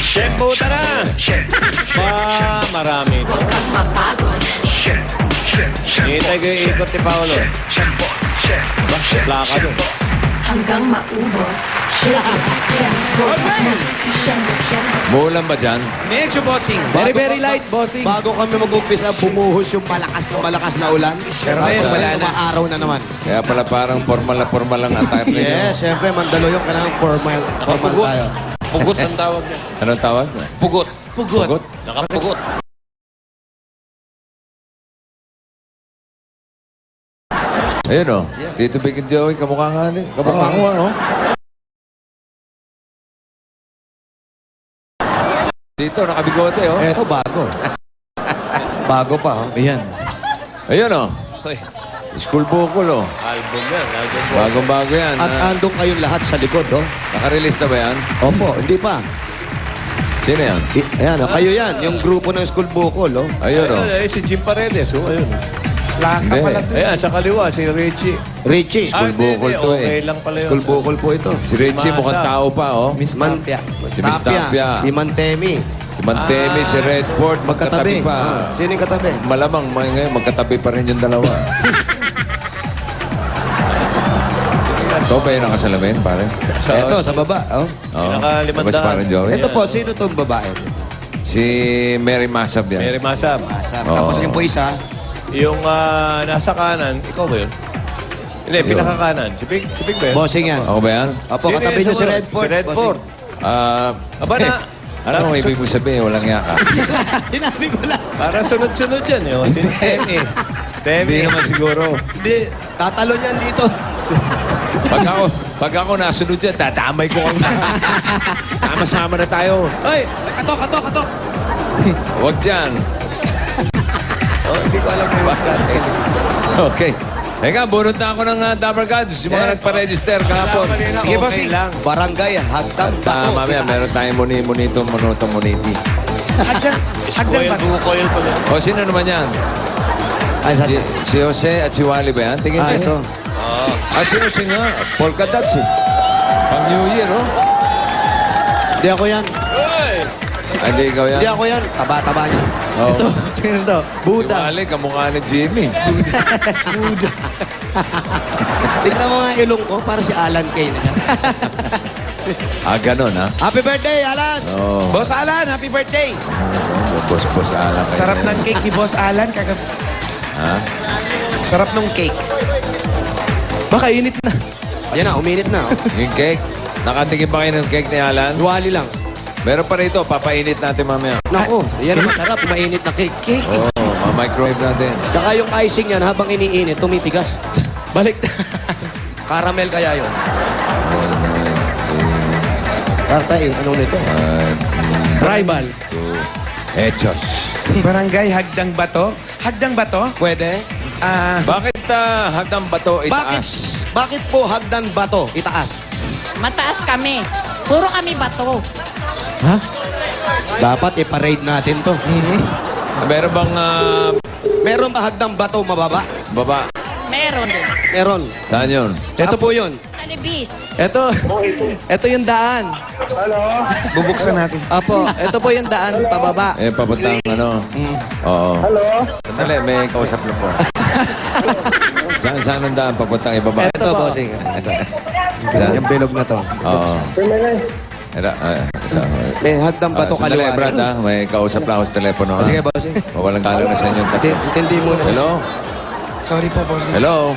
S11: Shampoo, tara! Marami ito. Hintay ko yung ikot ni Paolo. Ba, plaka doon.
S2: Hanggang maubos. Shake it, kembot na. Ishembot.
S13: Muulan ba dyan?
S14: Medyo, bossing. Very light, bossing.
S6: Bago kami mag-umpisa, bumuhos yung malakas na ulan. Pero ngayon, wala na. Araw na naman.
S13: Kaya pala parang formal ang attire ninyo.
S6: Yes, syempre, Mandaluyong kailangan formal tayo.
S11: Pugot ang tawag niya.
S13: Anong tawag?
S11: Pugot.
S13: Pugot.
S11: Nakapugot.
S13: Ayun, oh. Tito Big and Joey, kamukha nga din. Kamukha ko, oh. Dito, nakabigote, oh.
S6: Eto, bago. Bago pa, oh. Ayan.
S13: Ayun, oh. School bukol, oh.
S11: Album yan. Album ko.
S13: Bagong-bago yan.
S6: At andong kayong lahat sa likod, oh.
S13: Naka-release na ba yan?
S6: Opo, hindi pa.
S13: Sino yan?
S6: Ayan, oh, kayo yan. Yung grupo ng School Bukol, oh.
S13: Ayun, oh.
S11: Ayun, si Jim Paredes. Oh, ayun.
S13: Hindi.
S11: Ayan, sa kaliwa, si Richie.
S6: Richie.
S13: School bukol to,
S11: Okay
S13: eh.
S11: lang pala yun.
S6: School Bukol po ito.
S13: Si Richie mukhang tao pa, oh.
S14: Miss
S6: Man-
S14: Tapia.
S13: Si Miss Tapia.
S6: Si Mantemi.
S13: Si Mantemi, si Redford, magkatabi
S6: Magkatabi.
S13: pa.
S6: Sino yung katabi?
S13: Malamang, ngayon, magkatabi pa rin yung dalawa. Ito ba yung nakasalamin, pare?
S6: Eto, sa baba, oh.
S13: Oo.
S11: Pinaka-limandaan.
S13: Tapos parang Joey.
S6: Ito po, sino itong babae?
S13: Si Mary Masab yan.
S11: Mary Masab.
S6: Asap.
S13: Oo.
S6: Tapos yung po isa,
S11: Yung nasa kanan, ikaw ba yun? Hindi,
S13: Yun.
S11: pinaka-kanan. Si Big ba yun?
S6: bossing yan.
S13: Ako ba yan?
S6: Opo,
S11: Sino
S6: katabi
S11: yung
S6: niyo si
S11: sumunod?
S6: Redford.
S11: Si Redford.
S13: Aba
S11: na.
S13: Alam mo, ibig mo sabihin, walang yaka.
S6: Hinabi ko lang.
S11: Para sunod-sunod yan. Eh. Si Temi.
S13: Hindi
S11: Temi.
S13: naman siguro.
S6: Hindi, tatalo niyan dito.
S13: Pag ako nasunod yan, dadamay ko ang sama-sama na tayo.
S6: Hoy, katok.
S13: Huwag dyan.
S11: Hindi ko alam kung bakit.
S13: Okay. Teka, bunot na ako ng Dabber Gods. Yung mga nagpa-register kahapon.
S6: Sige, bossing. Barangay, Hagdam, Bato.
S13: Mamaya, meron tayong munito-muniti.
S11: Hagdan ba? Bukoil pala.
S13: O, sino naman yan?
S6: Ay,
S13: Si Jose at si Wally ba yan? Tingin
S6: ito.
S13: Si Jose nga. Polka dots eh. Pang New Year, oh.
S6: Hindi ako yan.
S13: Hindi ikaw yan.
S6: Hindi ako yan. Taba-taba niya.
S13: Oh.
S6: Ito, sino to?
S13: Si
S6: Buda.
S13: Wally, kamukha ni Jimmy.
S6: Tignan mo nga yung ilong ko, para si Alan Kay na yan.
S13: Ganon, ha?
S6: Happy birthday, Alan!
S13: Oo.
S14: Boss Alan, happy birthday.
S13: Boss Alan.
S14: Sarap ng cake ni Boss Alan.
S13: Ha?
S14: Sarap ng cake. Baka init na.
S6: Yan na, uminit na. Oh.
S13: Yung cake. Nakatikim pa kayo ng cake ni Alan?
S6: Wali lang.
S13: Meron pa rito, papainit natin mamaya.
S6: Naku, yan ang masarap, mainit na cake. Cake.
S13: Oo, ma-microwave natin.
S6: Tsaka yung icing yan, habang iniinit, tumitigas.
S14: Balik.
S6: Caramel kaya yun. Tarta eh, anong nito?
S14: Tribal.
S13: Hechos.
S1: Barangay Hagdang Bato. Hagdang Bato?
S6: Pwede?
S13: Bakit hagdang bato itaas?
S6: Bakit po hagdan bato itaas?
S8: Mataas kami. Puro kami bato.
S6: Dapat i-parade natin to.
S13: Meron bang
S6: Meron ba hagdang bato mababa?
S13: baba?
S8: Meron din.
S6: Meron.
S13: Saan yun?
S6: Ito po yun.
S8: Talibis.
S14: Ito yung daan.
S1: Bubuksan natin.
S14: Apo, ito po yung daan pababa.
S13: Papuntang ano? Oo. Hello? Sandali, may kausap lang po. Saan ang daan papuntang ibaba?
S6: Ito, bossing. Yung bilog na to.
S13: Oo.
S6: May hagdang bato
S13: Sandali,
S6: kaliwa.
S13: Brad, may kausap lang ako sa telepono.
S6: Sige, bossing.
S13: Walang galang na sa inyong tatlo.
S6: Intindi muna.
S13: Hello?
S1: Sorry po, boss.
S13: Hello?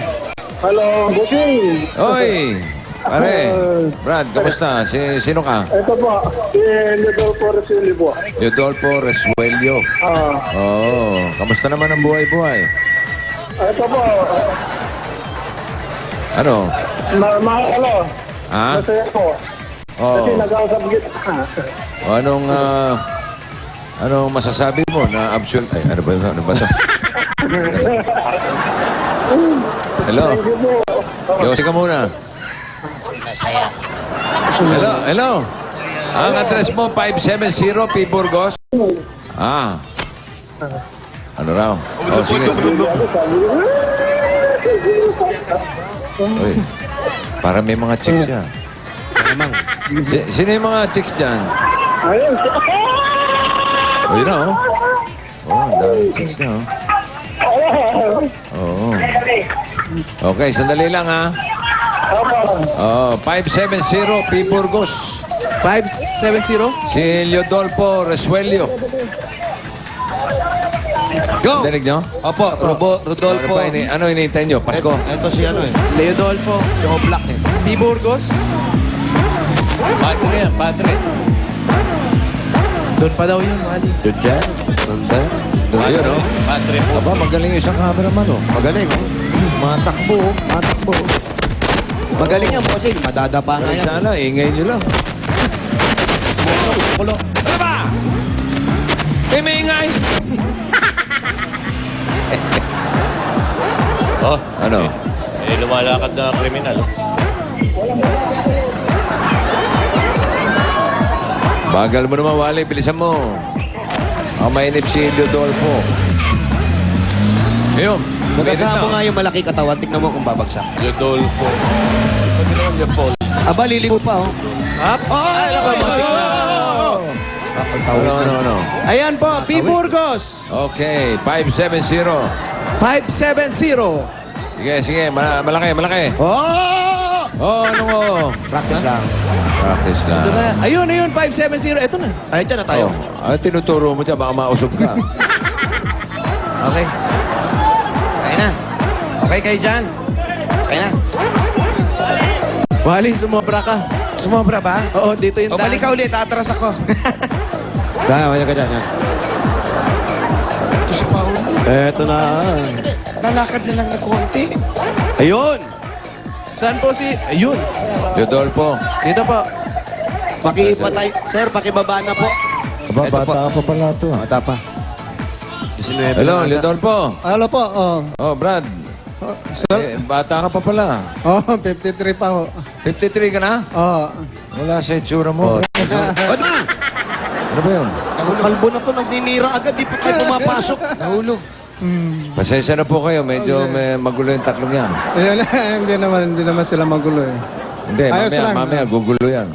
S9: Hello, Busing.
S13: Oy! Pare, Brad, kamusta? Sino ka?
S9: Ito po, si Rodolfo Rosilio po.
S13: Rodolfo Resuelio. Oo. Kamusta naman ang buhay-buhay?
S9: Ito po,
S13: Ano?
S9: ano,
S13: Ha?
S9: masaya po.
S13: Oo.
S9: Nag-ausap kita.
S13: Anong masasabi mo na absolute? Ay, ano ba yun? Ano ba ito? Hello? Yosi ka muna. Hello? Ang address mo, 570 P. Burgos? Ano raw? Oh, sige. Uy, para may mga chicks yan. Sino yung mga chicks dyan?
S9: Ayun.
S13: Oh, yun na, oh. Oh, ang daming chicks na, oh. Oo. Okay, sandali lang, ha? 570 P. Burgos.
S14: 570?
S13: Si Rodolfo Resuelio.
S6: Go!
S13: Dinig nyo?
S6: Opo, Rodolfo.
S13: Ano hinihintay nyo? Pasko?
S6: Ito si ano eh.
S14: Leodolfo.
S6: Yung black eh.
S14: P. Burgos.
S11: Padre yan, padre.
S14: Doon pa daw yun, Wally.
S6: Doon dyan. Doon dyan.
S13: Ayun, oh.
S11: Padre po.
S13: Aba, magaling yung isang cameraman, oh.
S6: Magaling oh.
S13: Matakbo, oh.
S6: Matakbo. Magaling yan, bossing. Madadapa nga yan.
S13: Sana, ingay nyo lang.
S6: Kulo.
S13: Ano ba? May ingay!
S11: Oh,
S13: Ano?
S11: lumalakad na kriminal.
S13: Bagal mo naman, Wally. Bilisan mo. Ang mainip si Rodolfo. Ayun.
S6: Magkasama mo nga yung malaki katawan. Tignan mo kung babagsak.
S11: Rodolfo.
S6: Aba, liligo pa oh.
S14: Up.
S13: No.
S14: Ayan po, P. Burgos.
S13: Okay, 570.
S14: 570.
S13: Sige. Malaki.
S6: Oh!
S13: Oh, ano mo?
S6: Practice lang.
S13: Practice lang.
S14: Ito na. Ayun, 570. Ito na.
S6: Ay, dyan na tayo.
S13: Tinuturo mo dyan, baka mausog ka.
S1: Okay. Kaya na. Okay kayo dyan. Kaya na.
S14: Wally, sumobra ka.
S1: Sumobra ba?
S14: Oo, dito yung
S1: O, balik ka ulit. Atras ako.
S6: Kaya ka dyan.
S1: Ito si Paolo.
S6: Eto na.
S1: Lalakad na lang na konti.
S6: Ayun!
S14: Saan po si... Ayun.
S13: Rodolfo.
S14: Dito po.
S6: Pakipatay. Sir, pakibaba na po. Ito po.
S13: Bata pa pala ito.
S6: Bata pa. 19
S13: Hello,
S6: na ata.
S13: Rodolfo.
S15: Hello po,
S13: Oh, Brad. Bata ka pa pala.
S15: 53 pa ho.
S13: 53 ka na? Wala sa itsura mo.
S6: Ano na?
S13: Ano ba yun?
S6: Ang kalbo na to, nagninira agad. Di pa kayo pumapasok.
S1: Nahulog.
S13: Pasensya na po kayo. Medyo magulo yung tatlong yan.
S15: Ayun, hindi naman sila magulo eh.
S13: Hindi,
S15: Ayos lang.
S13: mamaya gugulo yan.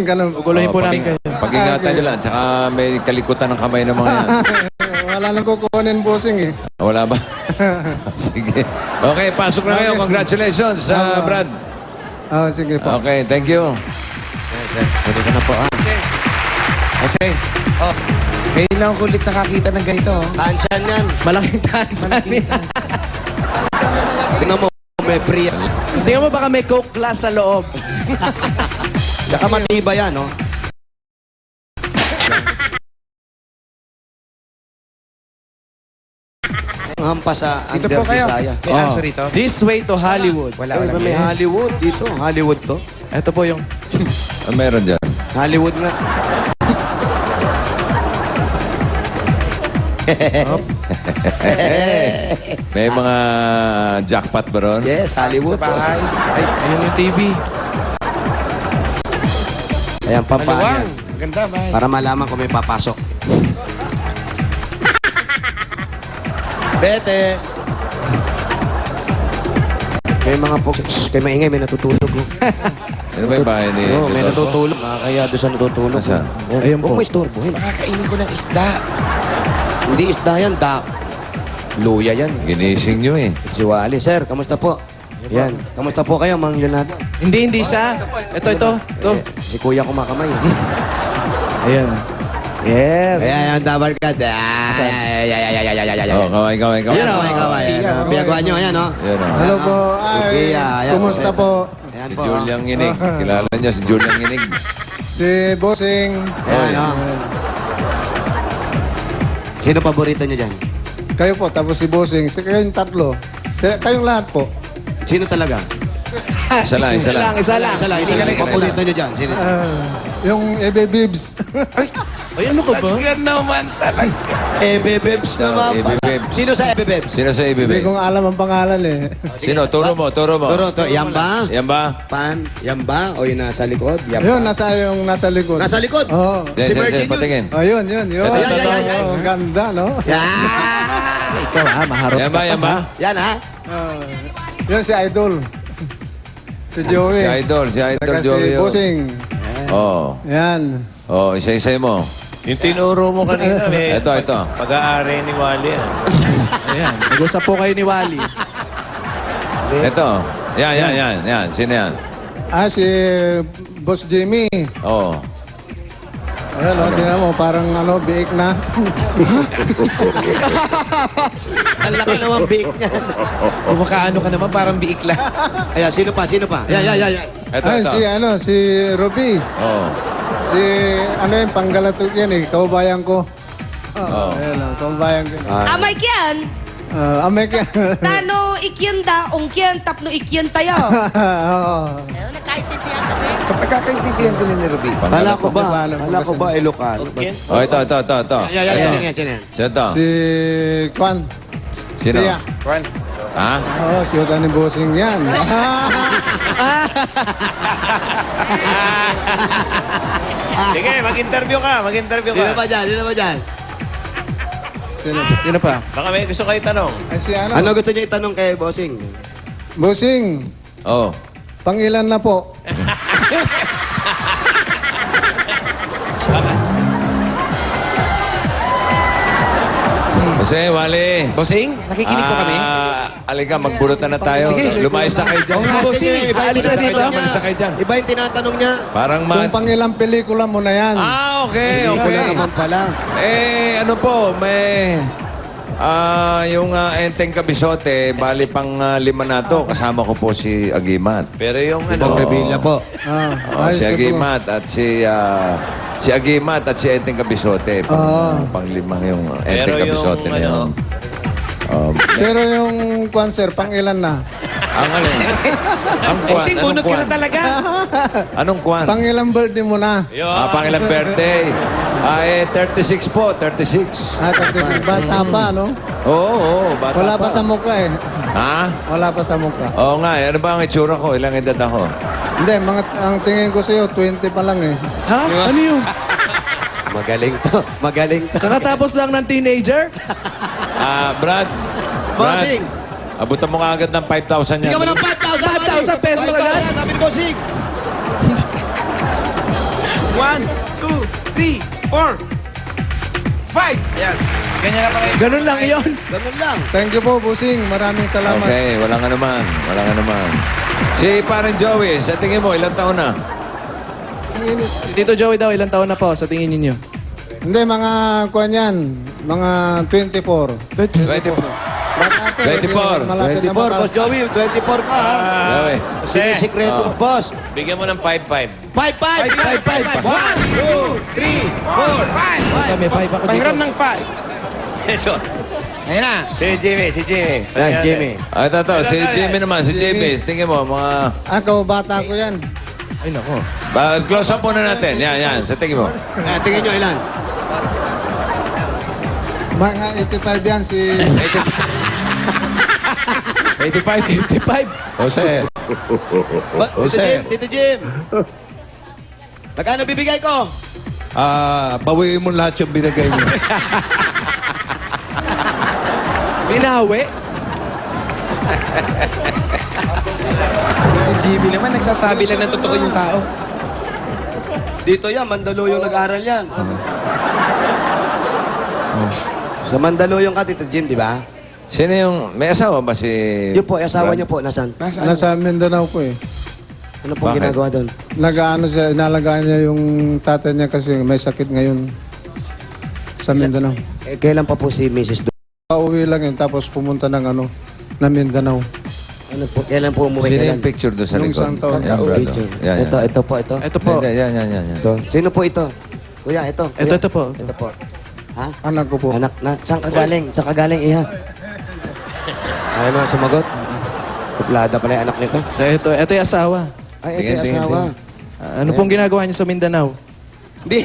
S15: Ganun.
S14: Guluhin po namin kayo.
S13: Pag-ingatan nyo lang. Tsaka may kalikutan ng kamay ng mga yan.
S15: Wala nang kukunin bossing eh.
S13: Wala ba? Sige. Okay, pasok na kayo. Congratulations, Brad.
S15: Sige po.
S13: Okay, thank you.
S6: Pwede ka na po, ha?
S1: Jose. Oh. Ngayon lang ako ulit nakakita ng ganito. Oh.
S6: Tansyan yan.
S14: Malaking tansan yan.
S6: Tingnan mo, may free.
S14: Tingnan mo baka may Coke glass sa loob.
S6: Tsaka matiba yan, no? Ang hampas sa
S1: Dito
S6: Under
S1: po kayo.
S6: Bisaya.
S1: May aso rito.
S14: This way to Hollywood.
S1: Wala.
S6: May Hollywood dito. Hollywood to.
S14: Ito po yung...
S13: Meron dyan.
S6: Hollywood nga.
S13: May mga jackpot ba ron?
S6: Yes, Hollywood.
S12: Ay, ayun yung TV.
S6: Ayan, pampaan.
S12: Ganda ba?
S6: Para malaman kung may papasok. Bete! May mga kayo maingay, may natutulog.
S13: Ano ba yung bahay ni
S6: May
S13: Lolo?
S6: natutulog. Kaya doon sa natutulog.
S13: Nasaan?
S6: Ayun po. Huwag mo istorbohin.
S12: Makakainin ko ng isda.
S6: Hindi isda yan, luya yan.
S13: Ginising nyo eh.
S6: Si Wally. Sir, kamusta po? Yan. Kamusta po kayo, Mang Leonardo?
S12: Hindi siya. Ito.
S6: Si Kuya kumakamay.
S12: Ayan.
S6: Yes. Ayan, dabar ka.
S13: Oh, kaway.
S6: Ayan, kaway. Piyagawa nyo, ayan, no?
S13: Yan o.
S15: Hello po. Ay,
S6: Ayan,
S15: kumusta po?
S6: Ayan
S13: Si
S6: po.
S13: Juliang Inig. Kilala niya si Juliang Inig.
S15: Si Bossing.
S6: Ayan, no? Sino paborito nyo dyan?
S15: Kayo po, tapos si Bossing. Kayong tatlo. Kayong lahat po.
S6: Sino talaga?
S13: Isa lang.
S6: Isa lang. Paborito nyo dyan. Sino?
S15: Yung Ebe Bibs.
S12: Ay, ano ka ba?
S6: Ebe Bebs naman.
S13: Ebe Bebs.
S6: Sino sa Ebe Bebs?
S13: Sino sa
S15: Hindi
S13: ibibig?
S15: ko nga alam ang pangalan eh.
S13: Sino? Turo mo.
S6: Turo. Yan ba?
S13: Yan ba?
S6: Pan? Yan ba? O yung nasa likod? Yan
S15: Yun,
S6: ba?
S15: nasa likod.
S6: Nasa likod?
S15: Oo.
S6: Si Virgin yun.
S13: Patingin.
S15: Oh, yun.
S13: Ito.
S15: Oh, ganda, no?
S6: Yan!
S12: Ikaw maharap
S13: Yan ba?
S6: Yan, ha?
S15: Yun si Idol. Si Joey.
S13: Si Idol
S15: Saka
S13: Joey.
S15: si Bossing.
S13: Oh.
S15: Yan.
S13: Oh, isa-isay mo.
S11: Yung tinuro mo kanina,
S13: Ito.
S11: pag-aari ni Wally yan.
S12: Ayan. Nag-usap po kayo ni Wally.
S13: Ito. Yan. Sino yan?
S15: Si Boss Jimmy.
S13: Oh.
S15: Ayan, tingnan mo, parang biik na.
S6: Ang laki naman biik niya.
S12: Kumakaano ka naman, parang biik lang.
S6: Ayan, sino pa? Yan.
S13: Ito.
S15: Si Ruby.
S13: Oh.
S15: Si, yung Panggalatuk yan eh, kaubayan ko.
S13: Oh.
S15: Ayan, kaubayan ko.
S10: Amay kiyan.
S15: Amay ka.
S10: Tano ikyanda, ongkyan, tapno ikyan tayo.
S15: Oo.
S12: Ba't nagkakaintindihan sila ni Ruby?
S6: Kala ko ba Ilocano?
S13: Oh, ito.
S6: Yan.
S13: Sino to?
S15: Si Kwan.
S13: Sino?
S15: Tia.
S13: Ha?
S15: Oo, si Oda ni Bossing yan.
S11: Sige, mag-interview ka.
S6: Sino ba dyan?
S12: Sino pa?
S11: Baka may gusto kayo tanong.
S15: Ay, si
S6: Ano gusto niyo itanong kay Bossing?
S15: Bossing,
S13: Oh.
S15: pangilan na po?
S13: Jose, Wally.
S12: Bossing, nakikinig po kami.
S13: Alika, magburutan na tayo.
S12: Sige.
S13: Lumayas na kayo dyan.
S12: Bossing, aalis na dito.
S13: Umalis na kayo dyan.
S6: Iba yung tinatanong niya.
S13: Parang
S15: Kung pangilang pelikula mo na yan.
S13: okay.
S6: Wala naman pala.
S13: Ano po, may... yung Enteng Kabisote, bali pang 5 na to. Kasama ko po si Agimat.
S11: Pero yung
S6: Ibang Revilla po.
S13: Si Agimat at si Agimat at si Enteng Kabisote. Pang 5 yung Enteng
S11: Pero yung
S13: Kabisote na yun.
S15: Pero yung Kwan, sir, pangilan na?
S13: Ang ano yun? Ang kwan?
S12: Bossing, bunot ka na talaga.
S13: Anong kwan?
S15: Pangilang birthday mo na?
S13: Pangilang birthday. 36 po, 36.
S15: Bata pa, no?
S13: Oo, bata
S15: Wala
S13: pa.
S15: pa sa mukha eh.
S13: Ha?
S15: Wala pa sa mukha.
S13: Oo nga, ano ba ang itsura ko? Ilang edad ako?
S15: Hindi, ang tingin ko sa'yo, 20 pa lang eh.
S12: Ha? Ano yun?
S6: Magaling to.
S12: Kakatapos lang ng teenager?
S13: Brad.
S6: Bossing!
S13: Abutan mo ka agad ng 5,000 yan.
S6: Bigyan mo ng 5,000!
S12: 5,000 pesos agad?
S6: Sabi ni Bossing!
S12: 1, 2, 3, 4, 5. Yan. Ganyan na pala. Ganun lang yun.
S6: Ganun lang.
S15: Thank you po, Bossing. Maraming salamat.
S13: Okay, walang anuman. Si parang Joey, sa tingin mo, ilang taon na?
S12: Tito Joey daw, ilang taon na po sa tingin ninyo?
S15: Hindi, mga kwan yan. Mga 24.
S13: 24.
S15: Bata pa eh,
S13: 24.
S15: malapit na
S6: 24,
S15: mata-
S6: Boss Joey. 24 ka, ha?
S13: Joey.
S6: Sinisikreto mo, boss.
S11: Bigyan mo ng 5-5.
S6: 5-5! 1, 2, 3, 4, 5!
S12: May 5 ako dito.
S14: Pahiram ng 5.
S11: Ayun na. Si Jimmy.
S6: Yes, Jimmy.
S13: Ito, si Jimmy naman, si Jimmy. Tingin mo, mga...
S15: Ako, bata ko yan.
S12: Ay, nako.
S13: Close up muna natin. Yan. Sa tingin mo.
S6: Tingin nyo ilan?
S15: Mga 85 yan si...
S5: 85.
S11: Jose. Jose.
S6: Tito Jim. Magkano bibigay ko?
S11: Bawiin mo lahat yung binigay mo.
S12: Binawi. Yung GB naman, nagsasabi lang ng totoo yung tao.
S6: Dito yan, Mandaluyong nag-aaral yan. Sa Mandaluyong ka, Tito Jim, di ba?
S13: Sino yung... May asawa ba si...
S6: Yun po, asawa niyo po, nasan?
S15: Nasa Mindanao po eh.
S6: Ano pong
S13: Bakit?
S6: ginagawa doon?
S15: Nag-ano siya, inalagaan niya yung tatay niya kasi may sakit ngayon sa Mindanao.
S6: Kailan pa po si Mrs. doon?
S15: Pauwi lang yun, tapos pumunta ng ano, na Mindanao.
S6: Ano po, kailan po umuwi?
S13: Sino
S6: Kailan?
S13: yung picture doon sa
S15: Nung
S13: likod?
S15: isang taon.
S13: Yan, brother.
S6: Picture.
S13: Yan, yan.
S6: Ito po, ito.
S12: Ito po.
S13: Yan.
S6: Ito. Sino po ito? Kuya, ito. Kuya.
S12: Ito po.
S6: Ito po. Ha?
S15: Anak ko po.
S6: Anak na. Saan ka galing? Saan ka galing, iha? Ayaw mo sumagot? Kuplada pala yung anak nito.
S12: Ito yung asawa.
S6: Ay, ito
S13: Tingin,
S6: yung
S13: tingin,
S6: asawa.
S12: Ano pong ginagawa niyo sa Mindanao?
S6: Hindi.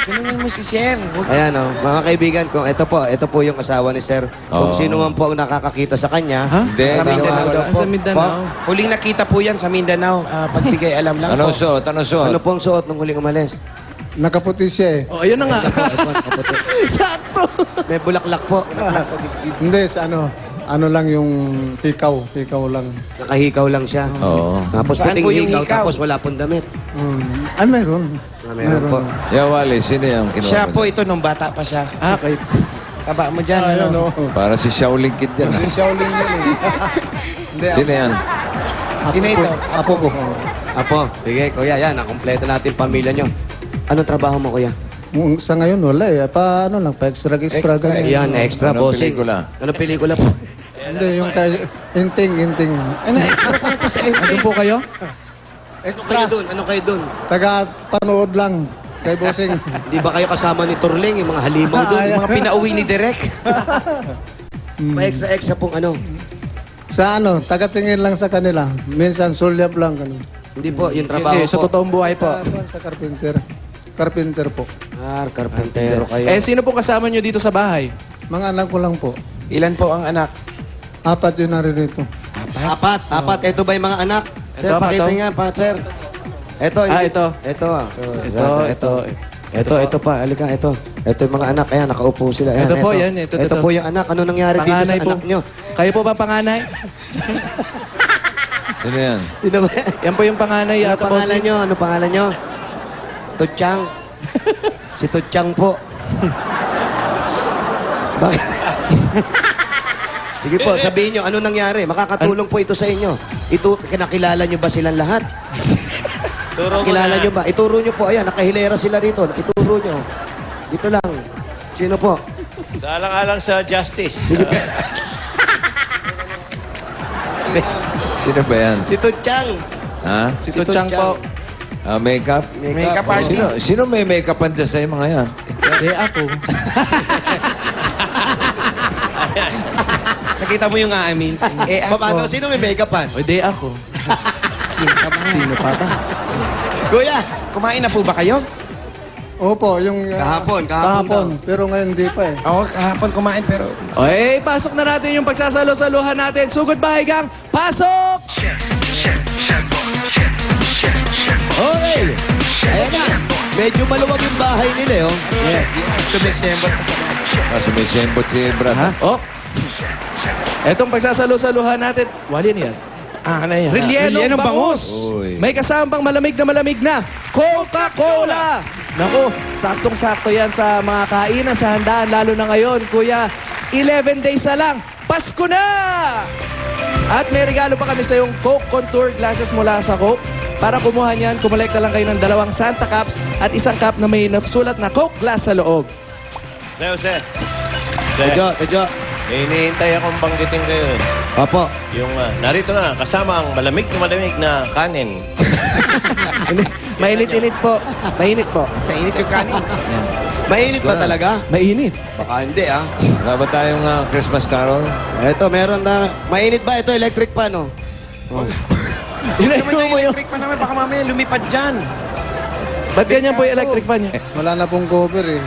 S12: Ganun mo si Sir.
S6: Ayan o, mga kaibigan ko, ito po yung asawa ni Sir. Kung
S13: Oo.
S6: sino man po ang nakakakita sa kanya.
S12: Ha?
S13: Hindi,
S12: Sa Mindanao
S13: wala.
S12: daw po. Sa Mindanao. Huling nakita po yan sa Mindanao. Pagbigay alam lang
S13: Ano
S12: po.
S13: suot? Ano suot?
S6: Ano po ang suot nung huling umalis?
S15: Nakaputi siya eh.
S12: Oh, ayun na nga.
S6: Ito, kaputi.
S12: Sakto.
S6: May bulaklak po.
S15: Hindi, sa ano lang yung hikaw lang.
S6: Nakahikaw lang siya.
S13: Oo.
S6: Tapos
S12: Saan
S6: puting
S12: po yung
S6: hikaw,
S12: hikaw?
S6: tapos wala pong damit.
S15: Ay, meron.
S6: Meron po.
S13: Yeah, Wally, sino yung kinuha
S12: Siya
S13: mo
S12: po
S13: dyan?
S12: ito nung bata pa siya. Okay. Taba mo dyan.
S15: Ayun,
S12: ano?
S15: oh.
S13: Para si Shaolin Kid yan.
S15: Si Shaolin yan eh. Hindi,
S13: Sino yan?
S12: Sino ito?
S15: Apo ko.
S6: Apo, sige kuya, yan, nakompleto natin pamilya nyo. Anong trabaho mo kuya?
S15: Sa ngayon, wala eh. Paano lang, pa-extra.
S6: Yan, extra
S13: Anong
S6: bossing.
S13: pelikula?
S6: Anong pelikula po?
S15: Hindi, yung kay... Inting.
S12: Ano, extra pa ito sa Ano po kayo?
S6: Extra. Ano kayo dun?
S15: Taga-panood lang kay Bossing.
S6: Di ba kayo kasama ni Turling, yung mga halimaw dun?
S15: Ay,
S12: Yung mga pinauwi ni Direk.
S6: May extra po ano?
S15: Sa ano, taga-tingin lang sa kanila. Minsan, sulyap lang. Ganun.
S6: Hindi po, yung trabaho
S12: Hindi, sa
S6: po.
S12: totoong buhay po.
S15: Sa carpenter. Carpenter po.
S6: Carpentero kayo.
S12: Sino pong kasama nyo dito sa bahay?
S15: Mga anak ko lang po.
S12: Ilan po ang anak?
S15: 4 yun naririto.
S6: Apat. Ito ba yung mga anak? Sir,
S12: Ito,
S6: pakita
S12: ito.
S6: nga pa, sir. Ito.
S12: Ito.
S6: Ito pa. Halika, ito. Ito yung mga anak. Ayan, nakaupo sila. Ayan,
S12: Ito po, yan. Ito.
S6: Ito po yung anak. Ano nangyari dito
S12: Panganay
S6: sa
S12: po.
S6: anak nyo?
S12: Kayo po ba panganay?
S13: Sino yan?
S6: Sino ba?
S12: Yan po yung panganay.
S6: Ano
S12: Ate
S6: pangalan
S12: Bossing.
S6: nyo? Ano pangalan nyo? Tutchang. Si Tutchang po. Bakit? Sige po, sabihin nyo, ano nangyari? Makakatulong po ito sa inyo. Ito, kinakilala nyo ba silang lahat? Kilala nyo ba? Ituro nyo po. Ayan, nakahilera sila rito. Ituro nyo. Dito lang. Sino po?
S11: Sa alang-alang sa justice.
S13: Sino ba yan?
S6: Si Tutchang.
S13: Ha?
S12: Si Tutchang po.
S13: Makeup?
S12: Makeup artist.
S13: Sino may makeupan dyan sa mga yan?
S12: Hindi ako. Nakita mo yung aamin?
S6: Paano? Sino may make-upan?
S12: O, di ako. Sino pa ba?
S6: Kuya!
S12: Kumain na po ba kayo?
S15: Opo, yung...
S6: Kahapon
S15: Pero ngayon hindi pa eh.
S12: Oo, kahapon kumain pero... Okay, pasok na natin yung pagsasalo-saluhan natin. Sugod bahay gang, pasok!
S6: Okay! Ayan na. Medyo maluwag yung bahay nila, oh.
S12: Yes. Sumisembot.
S13: Sumisembot si Brad.
S12: Ha? Oh. Etong pagsasalo-saluhan natin. Wali yan. Ano yan? Rellenong bangus.
S13: Uy.
S12: May kasamang malamig na Coca-Cola. Naku, saktong-sakto yan sa mga kainan, sa handaan, lalo na ngayon, Kuya. 11 days na lang. Pasko na! At may regalo pa kami sa yung Coke Contour glasses mula sa Coke. Para kumuha niyan, kumulekta lang kayo ng 2 Santa Cups at isang cup na may nasulat na Coke glass sa loob.
S11: Jose.
S6: Tadyo.
S11: Hinihintay akong banggitin kayo.
S6: Opo.
S11: Yung narito na, kasama ang malamig na kanin.
S12: Mainit-init po. Mainit po. Mainit yung kanin.
S6: Mainit ba talaga?
S12: Mainit.
S6: Baka hindi, ah.
S13: Wala ba tayong Christmas Carol?
S6: Ito, meron na. Mainit ba? Ito, electric pan, oh.
S12: Inayo mo yung...
S14: Electric pa naman, baka mamaya lumipad dyan.
S12: Ba't ganyan po yung electric fan niya?
S15: Wala na pong cover eh.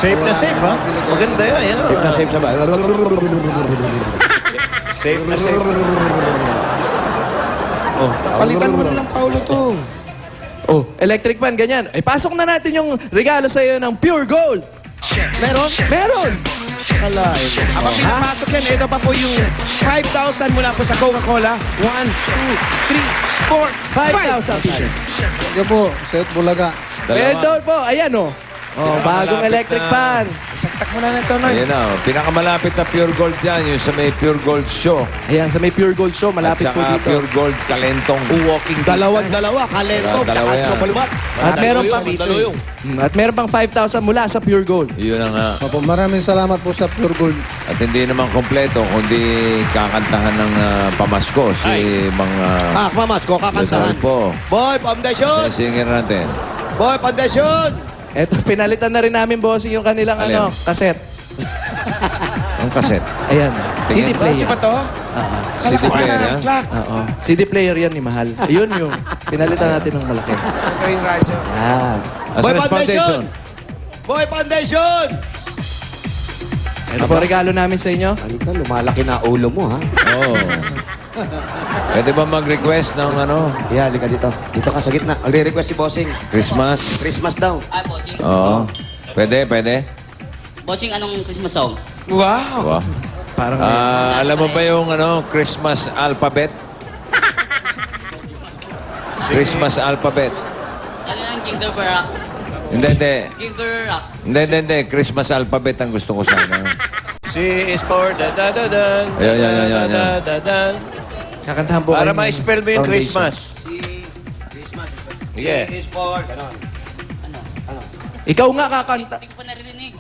S11: Safe na safe, ha? Maganda yan. Yan,
S6: Safe na safe sa bahay.
S11: Safe na safe.
S12: Palitan mo na lang, Paulo, to. Oh, electric fan, ganyan. Ay, pasok na natin yung regalo sa iyo ng Pure Gold.
S6: Meron?
S12: Meron!
S6: Kalain.
S4: Habang pinapasok yan, ito pa po yung 5,000 mula po sa Coca-Cola. 1, 2, 3, 4,
S12: 5,000 pieces.
S15: Sige po, set Bulaga.
S12: Well po, ayan oh. Oh, bagong
S13: Malapit
S12: electric
S13: na.
S12: fan.
S4: Saksak mo na ito, Noy.
S13: Ayan na, pinakamalapit na Pure Gold yan, yung sa may Pure Gold Show.
S12: Ayan, sa may Pure Gold Show,
S13: At
S12: malapit po
S13: saka
S12: dito.
S13: Pure Gold Kalentong.
S12: Walking
S6: Dalawa, kalento,
S13: Dalawa yan.
S6: kakatso, palubat.
S12: At meron pang at meron pang 5,000 mula sa Pure Gold.
S13: Yun na nga.
S15: Opo, maraming salamat po sa Pure Gold.
S13: At hindi naman kompleto, kundi kakantahan ng pamasko si mga
S6: Mamas ko, kakansahan.
S13: po.
S6: Boy, foundation!
S13: Singer natin.
S6: Boy, foundation!
S12: Eto, pinalitan na rin namin, bossing, yung kanilang
S13: Alin?
S12: cassette.
S13: Ang kaset.
S12: Ayan, CD
S13: Tingin.
S12: player.
S4: Ba to?
S13: CD player yan.
S4: Clock.
S12: Oo. CD player yan ni Mahal. Ayun yung pinalitan natin ng malaki.
S4: Ito yung radyo.
S12: Yan.
S6: Boy,
S13: Asan ang
S6: foundation! Boy, foundation!
S12: Ito po regalo namin sa inyo.
S6: Halika, lumalaki na ulo mo, ha?
S13: Oo. Pwede ba mag-request ng ano?
S6: Yeah, halika dito. Dito ka sa gitna. Agre-request si Bossing.
S13: Christmas?
S6: Christmas daw.
S16: Ay, Boching.
S13: Oo. Pwede, pwede.
S16: Boching, anong Christmas song?
S4: Wow.
S13: Wow.
S12: Parang
S13: Alam mo ba yung ano, Christmas alphabet? Christmas alphabet.
S16: Ano yung Kinder Rock?
S13: Hindi, hindi.
S16: Kinder Rock.
S13: Hindi. Christmas alphabet ang gusto ko sana.
S11: C is for da-da-da-dan.
S13: Ayan.
S11: Da-da-da-dan.
S12: kakantahan po
S11: Para
S12: kayo ng
S11: ma-spell mo yung
S12: foundation.
S11: Christmas. Yeah.
S6: Is for, ganon.
S12: Ikaw nga kakanta.
S16: Hindi ko pa naririnig.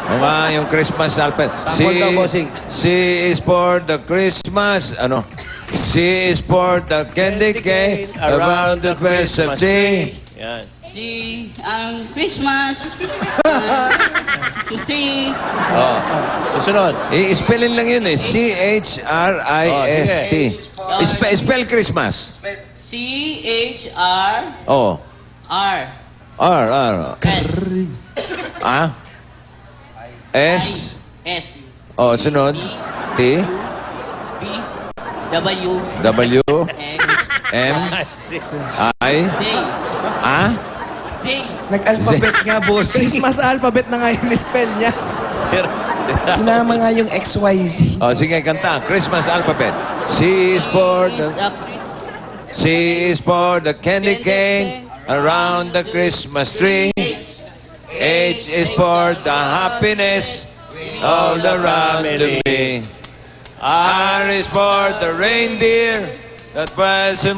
S13: O nga, yung Christmas alphabet.
S6: Sample daw, bossing.
S13: C is for the Christmas, ano? C is for the candy cane around the Christmas tree.
S11: Yan.
S16: Si ang Christmas. Susi.
S11: Oh. Susunod.
S13: I-spellin lang yun eh. C-H-R-I-S-T. Spell Christmas.
S16: C-H-R-R.
S13: Oh. R.
S16: S.
S13: Ah? S.
S16: S.
S13: Oh, sunod. T.
S16: B. W.
S13: W.
S16: X.
S13: M. I.
S16: J.
S13: A.
S16: J.
S4: Nag-alphabet nga, boss.
S12: Christmas alphabet na nga yung spell niya.
S4: Sinama nga yung XYZ.
S13: Oh, sige, kanta. Christmas alphabet. C is for
S16: Is
S13: the...
S16: a Christmas.
S13: C is for the candy cane around the Christmas tree. H is for the happiness all around to me. R is for the reindeer that was a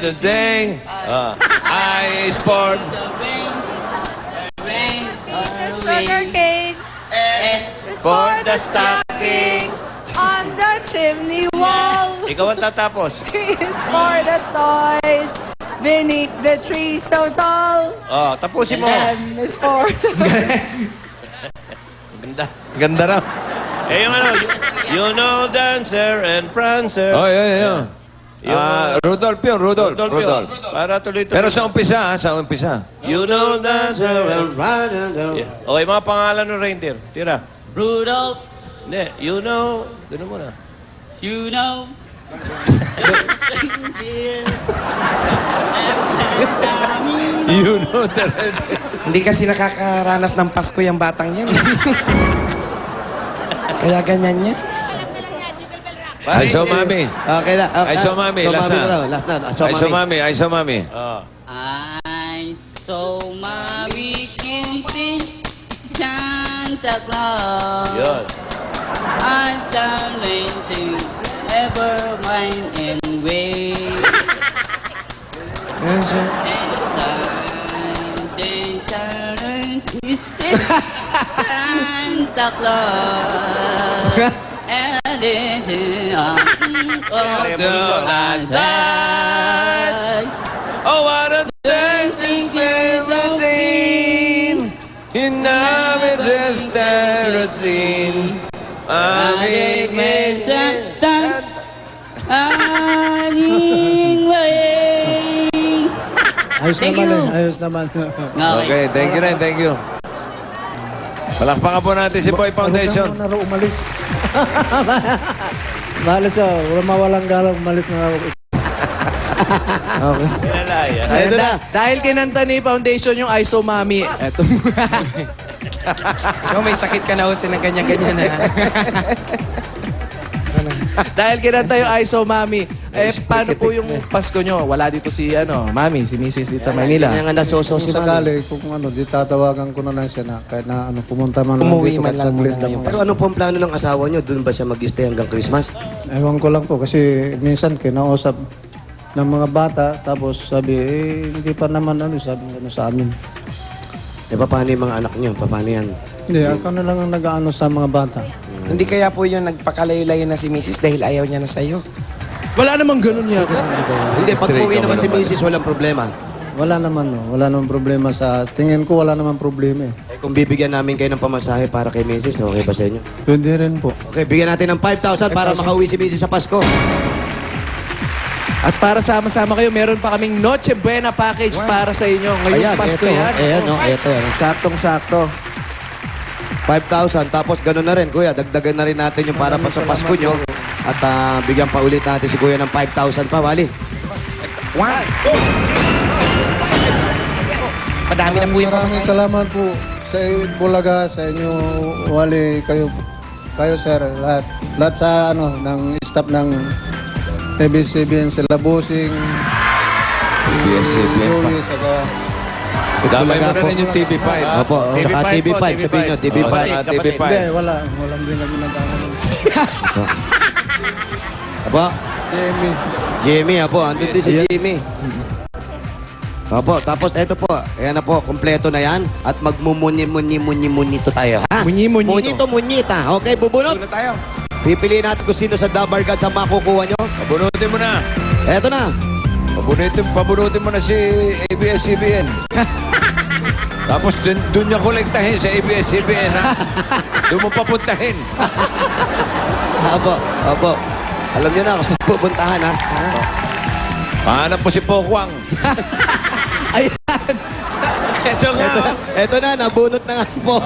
S13: the day. I is for...
S7: Sugar cane
S16: S.
S11: For the stocking.
S7: on the chimney wall.
S11: Ikaw ang tatapos.
S7: Is for the toys beneath the tree so tall.
S11: Oh, tapusin mo.
S7: M is for
S11: Ganda.
S13: Ganda raw.
S11: Eh, yung ano, you know Dancer and Prancer.
S13: Oh, yeah. Rudolph yun, Rudolph.
S11: Rudolph. Para tuloy-tuloy.
S13: Pero sa umpisa, sa umpisa.
S11: You know Dancer and Prancer. Yeah. Okay, mga pangalan ng reindeer. Tira.
S16: Rudolph.
S11: Hindi, you know. Ganun mo na.
S16: You know.
S13: You know the
S4: Hindi kasi nakakaranas ng Pasko yung batang yan. Kaya ganyan niya.
S13: I saw mommy.
S6: Okay na.
S13: I saw mommy. Last na.
S6: Last na.
S13: I saw mommy. I saw mommy.
S11: Oh.
S16: I saw mommy kissing Santa Claus.
S11: Yun.
S16: I'm something ever mine and way. And Santa Claus. And it's last night.
S13: Oh, what a dancing Christine in Navidad's terracine. Aming
S16: Santa aning way.
S15: Ayos
S16: Thank
S15: naman
S16: you.
S15: eh, ayos naman.
S13: Okay, thank you rin, thank you. Palakpakan po natin si Boy Foundation.
S15: Huwag na raw umalis. Malis ako. Mawalang galang, umalis na raw.
S6: Ito na.
S12: Dahil kinanta ni Foundation yung ISO Mami. Eto.
S14: Ikaw may sakit ka na kasi ng ganyan-ganyan ha.
S12: Dahil kinanta yung ISO Mami. Paano po yung Pasko nyo? Wala dito si, Mami, si Mrs. dito sa Manila.
S14: Kanya nga nasoso
S15: Kung
S14: si Mami.
S15: sakali, kung di tatawagan ko na lang siya na kahit na pumunta man lang
S14: Umuwi
S15: dito
S14: man
S15: kahit
S14: lang
S15: saglit
S14: muna
S15: lang.
S14: ngayon. Pero ano po ang plano ng asawa nyo? Doon ba siya mag-stay hanggang Christmas?
S15: Ewan ko lang po kasi minsan kinausap ng mga bata tapos sabi, hindi pa naman sabi sa amin.
S14: Eh, paano yung mga anak nyo? Paano yan?
S15: Hindi, ako na lang ang nag-ano sa mga bata.
S14: Hindi kaya po yung nagpakalayo-layo na si Mrs. dahil ayaw niya na sa'yo?
S12: Wala namang ganun niya.
S14: Hindi, pag uwi naman si Mrs. walang problema.
S15: Wala naman, wala naman problema sa tingin ko, wala naman problema eh.
S14: Eh, kung bibigyan namin kayo ng pamasahe para kay Mrs., okay ba sa inyo?
S15: Pwede rin po.
S14: Okay, bigyan natin ng 5,000 para makauwi si Mrs. sa Pasko.
S12: At para sama-sama kayo, meron pa kaming Noche Buena package para sa inyo. Ngayong
S14: Ayan,
S12: Pasko
S14: eto,
S12: yan.
S14: ayan, no, eto, yan.
S12: Saktong-sakto.
S14: 5,000. Tapos gano'n na rin, Kuya. Dagdagan na rin natin yung para pa sa Pasko nyo. At bigyan pa ulit natin si Kuya ng 5,000 pa, Wally.
S15: Madami na po yung maraming salamat po sa Bulaga, sa inyo, Wally, kayo sir, lahat sa ng staff ng ABS-CBN, sila Busing,
S13: ABS-CBN pa.
S15: Joey, saka
S13: Damay mo na rin yung TV5.
S14: Opo, saka TV5. Sabihin nyo, TV5.
S13: TV5.
S15: Hindi, walang din na ginagawa.
S14: Apo,
S15: Jamie.
S14: Jimmy, apo. Andun din si Jimmy. Opo, tapos eto po. Ayan na po, kompleto na yan. At magmumuni-muni-muni-munito tayo, ha?
S12: Munyi-munito.
S14: Munito-munita. Okay, bubunot.
S7: tayo.
S14: Pipiliin natin kung sino sa Dabar Gods ang makukuha nyo.
S13: Pabunutin mo na.
S14: Eto na.
S13: Pabunutin mo na si ABS-CBN. Tapos dun niya kolektahin sa ABS-CBN, ha? Doon mo papuntahin.
S14: Opo. Alam niyo na kung saan pupuntahan, ha?
S13: Pahanap mo si Pokwang.
S14: Eto na, nabunot na nga po.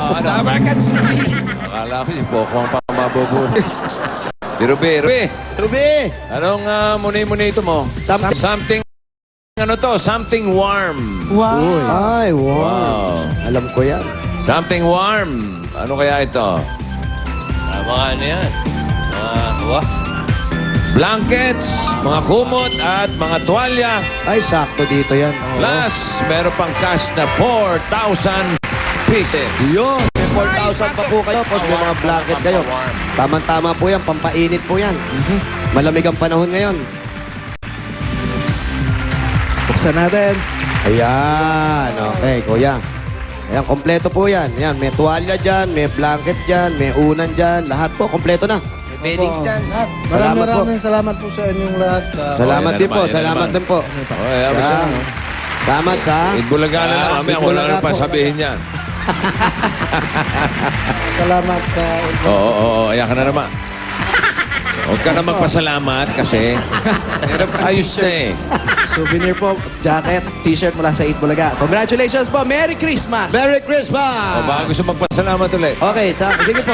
S13: Akala ko si Pokwang pa mabubunot. Di Ruby.
S14: Ruby!
S13: Anong muni-muni ito mo? Something, something warm.
S14: Ay, wow.
S13: Wow.
S14: Alam ko yan.
S13: Something warm. Ano kaya ito?
S11: Mga ano yan? Mga,
S13: Blankets, mga kumot, at mga tuwalya.
S14: Ay, sakto dito yan.
S13: Plus, meron pang cash na 4,000 pieces.
S14: Yun! May 4,000 pa po kayo. Pag may mga blanket kayo. Tama-tama po yan. Pampainit po yan. Malamig ang panahon ngayon.
S12: Buksan natin.
S14: Ayan. Okay, kuya. Ayan, kompleto po yan. Ayan, may tuwalya dyan, may blanket dyan, may unan dyan. Lahat po, kompleto na.
S7: Beddings dyan. Lahat.
S15: Maraming salamat po sa inyong lahat.
S14: Salamat din po,
S13: yan
S14: salamat
S13: naman.
S14: din po.
S13: Okay, abos
S14: Ayan.
S13: na.
S14: Salamat sa...
S13: Itbulaga na lang kami. Wala na pa sabihin yan.
S15: Salamat sa
S13: Oo. Ayan ka na naman. Huwag ka na magpasalamat kasi ayos na eh.
S12: Souvenir po, jacket, t-shirt mula sa 8 Bulaga. Congratulations po. Merry Christmas!
S14: Merry Christmas!
S13: O baka gusto magpasalamat ulit.
S14: Okay, sige po.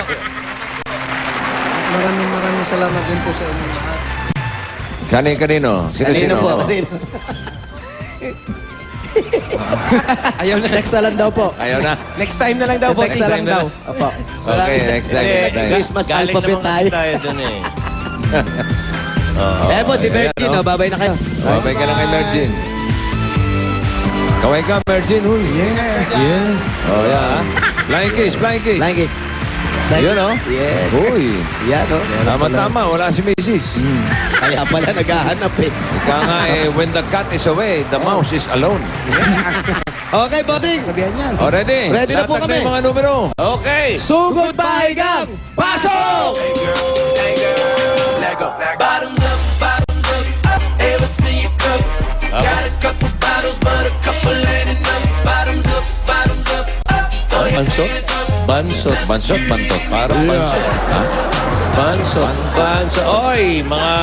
S15: maraming salamat din po sa inyong lahat.
S13: Kanino? Sino?
S14: po, kanino.
S12: Ayaw na. Next na lang daw po.
S13: Ayaw na.
S7: Next time na lang daw,
S12: Next na lang daw. Opo.
S13: Okay, next time.
S14: Christmas alphabet tayo.
S11: dun eh.
S14: Eh po, si Virgin,
S13: Ayan,
S14: babay na kayo.
S13: Babay ka lang kay Mergin. Kaway ka, Mergin. Huy.
S15: Yes.
S13: Oh, yeah. Flying kiss.
S14: Like it.
S13: Yun, oh.
S14: Yes.
S13: Uy.
S14: Yan, no?
S13: Tama-tama. Wala si Mrs.
S14: Kaya pala naghahanap eh.
S13: Ika nga when the cat is away, the mouse is alone.
S14: Okay, Boting.
S7: Sabihan yan.
S13: Oh, ready?
S14: Ready na po
S13: Latag
S14: kami.
S13: yung mga numero.
S11: Okay.
S12: Sugod bahay gang! Pasok!
S1: Bottoms up, ever see you cup? Got a couple bottles, but a couple ain't enough. Bottoms up,
S11: Bansot?
S13: Bansot. Parang bansot. Ha?
S11: Bansot. Oy, mga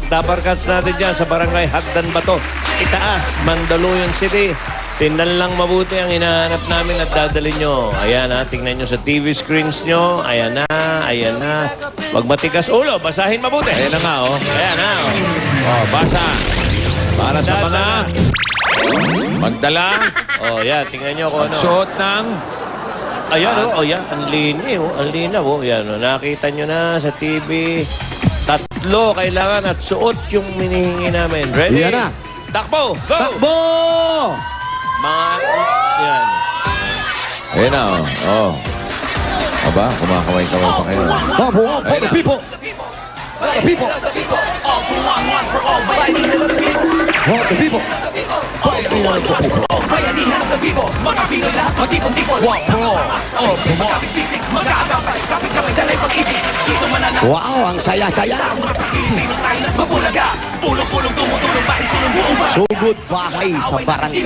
S11: Dabar Cats natin dyan sa Barangay Hagdan Bato. Itaas, Mandaluyong City. Tingnan lang mabuti ang hinahanap namin at dadalhin nyo. Ayan ha, tingnan nyo sa TV screens nyo. Ayan na, ayan na. Pag matigas ulo, basahin mabuti.
S13: Ayan na nga, oh.
S11: Ayan na, oh.
S13: Oh, basa. Para sa mga magdala,
S11: Oh, yan, tingnan nyo kung ano.
S13: magsuot ng
S11: Ayan, oh, yan. Ang linaw, oh. Ang linaw, oh. Yan, oh. Nakita nyo na sa TV. 3 kailangan at suot yung minihingi namin. Ready?
S14: Yan na.
S11: Takbo! Go!
S14: Takbo!
S11: Mga, yan.
S13: Ayan na, oh. Oh. Aba, kumakaway-kaway pa kayo.
S14: For the people! For the people! For the people! Wow, ang saya-saya! Sugod bahay sa barangay.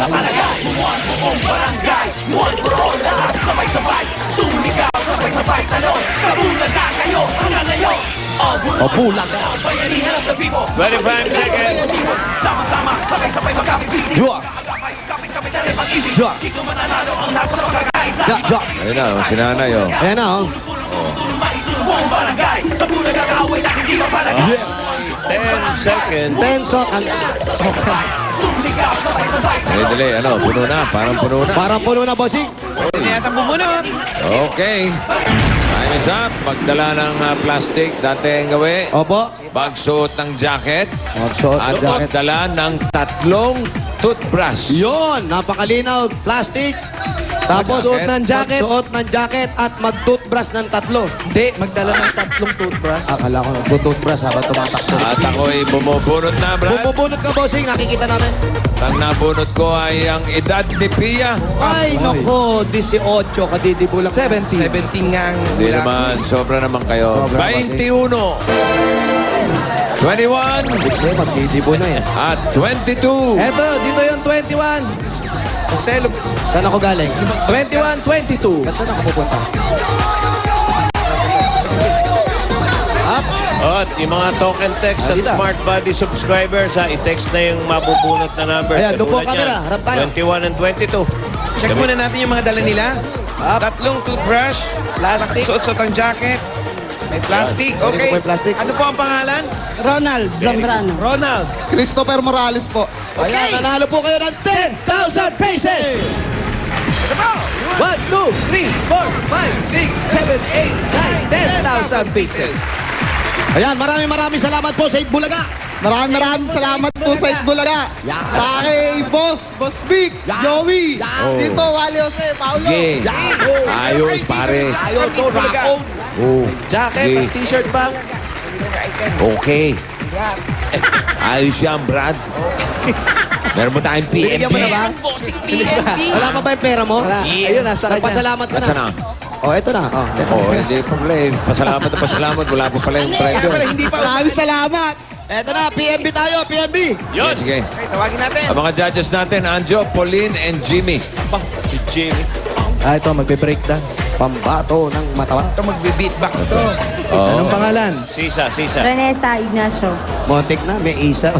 S14: O Bulaga.
S11: 25 seconds.
S14: Jua. Jua. Jua.
S13: Ayan na, oh. Sinanay, oh.
S14: Ayan na, oh. Yeah.
S11: 10 seconds.
S14: 10 seconds.
S13: Dali, ano, puno na. Parang puno na.
S14: Parang puno na, bossing.
S13: Okay. Time is up. Magdala ng plastic. Dati ang gawi.
S14: Opo.
S13: Magsuot ng jacket.
S14: Magsuot
S13: At
S14: ng jacket.
S13: magdala ng 3 toothbrush.
S14: Yun, napakalinaw. Plastic. Tapos,
S12: Magsuot ng jacket.
S14: Magsuot ng jacket at mag-toothbrush ng 3.
S12: Hindi, magdala ng 3 toothbrush.
S14: Akala ko nag-toothbrush habang tumatakbo.
S13: At ako'y bumubunot na, Brad.
S14: Bumubunot ka, bossing. Nakikita namin.
S13: Ang nabunot ko ay ang edad ni Pia.
S14: Ay, nako. 18. Kadidibo lang.
S12: 17.
S15: 17 nga ang
S13: Hindi naman, sobra naman kayo.
S14: Sobra,
S13: 21. 21.
S14: Kasi magdidibo na eh.
S13: At 22.
S12: Eto, dito yung 21.
S14: Saan ako galing?
S12: 21, 22.
S14: Ba't saan ako pupunta? Up.
S11: At yung mga token text at Smart Body subscribers, ha, i-text na yung mabubunot na number.
S14: Ayan, doon po
S11: Katulad
S14: camera.
S11: yan,
S14: Harap tayo.
S11: 21 and 22.
S15: Check muna natin yung mga dala nila. 3 toothbrush,
S12: Plastic.
S15: suot-suot ang jacket, may plastic.
S14: Hindi
S15: Okay.
S14: ko may plastic.
S15: Ano po ang pangalan?
S8: Ronald Zambrano.
S15: Ronald.
S14: Christopher Morales po. Ayan, nanalo po kayo ng 10,000 pesos!
S15: Ito po.
S12: 1, 2, 3, 4, 5, 6, 7, 8, 9, 10,000 pieces.
S14: Ayan, maraming salamat po sa Itbulaga.
S8: Maraming salamat po sa Itbulaga. Sa kay Boss Vic, Joey, dito Wally Jose, Paulo.
S13: Okay. Ayos, pare.
S15: Ayaw to, Raccoon.
S13: Oh.
S12: Jacket,
S13: Okay.
S12: t-shirt ba?
S13: Okay. Ayos yan, Brad. Meron mo tayong
S14: Binigyan mo na
S13: PMP.
S14: ba? Wala pa ba yung pera mo?
S12: Wala. Ayun, nasa kanya.
S14: Nagpasalamat ka
S13: At
S14: na.
S13: sana?
S14: Oh, eto na. Oh, eto.
S13: Oh, hindi problem. Pasalamat na pasalamat. Wala pa pala yung
S15: Kaya pala,
S13: pressure.
S15: hindi pa.
S8: Maraming salamat.
S14: Eto na, PNB tayo, PNB.
S11: Yun!
S13: Sige.
S15: Okay, tawagin natin.
S13: Ang mga judges natin, Anjo, Pauline, and Jimmy.
S11: Si Jimmy.
S12: Ah, ito, magbe-breakdance.
S14: Pambato ng matawa.
S15: Ito, magbe-beatbox to.
S12: Anong pangalan?
S11: Sisa.
S2: Renessa Ignacio.
S14: Montek na, may isa.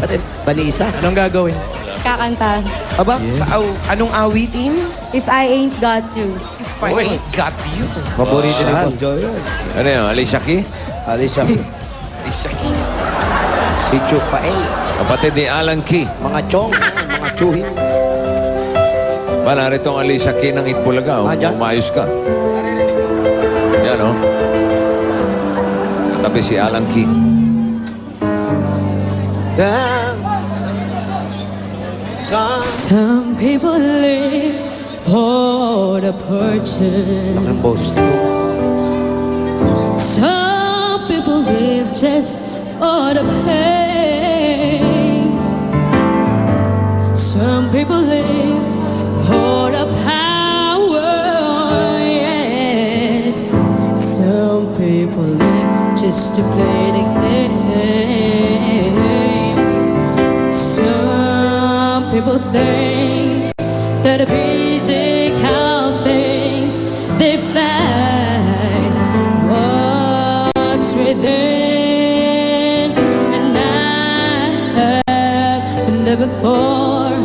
S14: Banisa.
S12: Anong gagawin?
S2: Kakanta.
S14: Aba,
S15: Anong awitin?
S2: If I Ain't Got You.
S15: If I ain't got you.
S14: paborito ni Bon Jovi yun.
S13: Ano yun? Alicia Key?
S14: Alicia. Si Chupael.
S13: Kapatid ni Alan Key.
S14: Mga chong, mga chuhin.
S13: Ba, narito ang Alicia Key ng Itbulaga.
S14: Dyan?
S13: Umayos ka. Yan, oh. Katabi si Alan Key.
S16: Some people live for the purchase.
S14: Ang boses nito.
S16: Some people live just for the pain. Some people live for the power. Yes. Some people live just to play the game. Some people think that the physical things they find what's within, and I have been there before,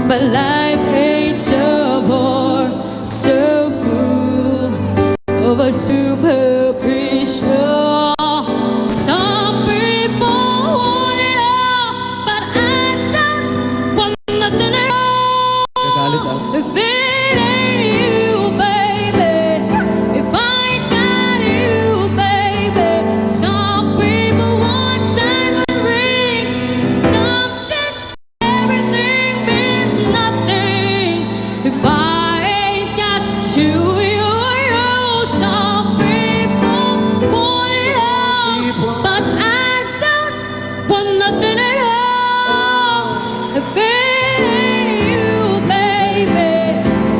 S16: but life hate a war so full of a super pressure. Some people want it all, but I don't want nothing at all. If it ain't you, baby, if I ain't got you, baby. Some people want diamond rings, some just everything means nothing. If I ain't got you. Some people want it all, but I don't want nothing at all. If it ain't you, baby,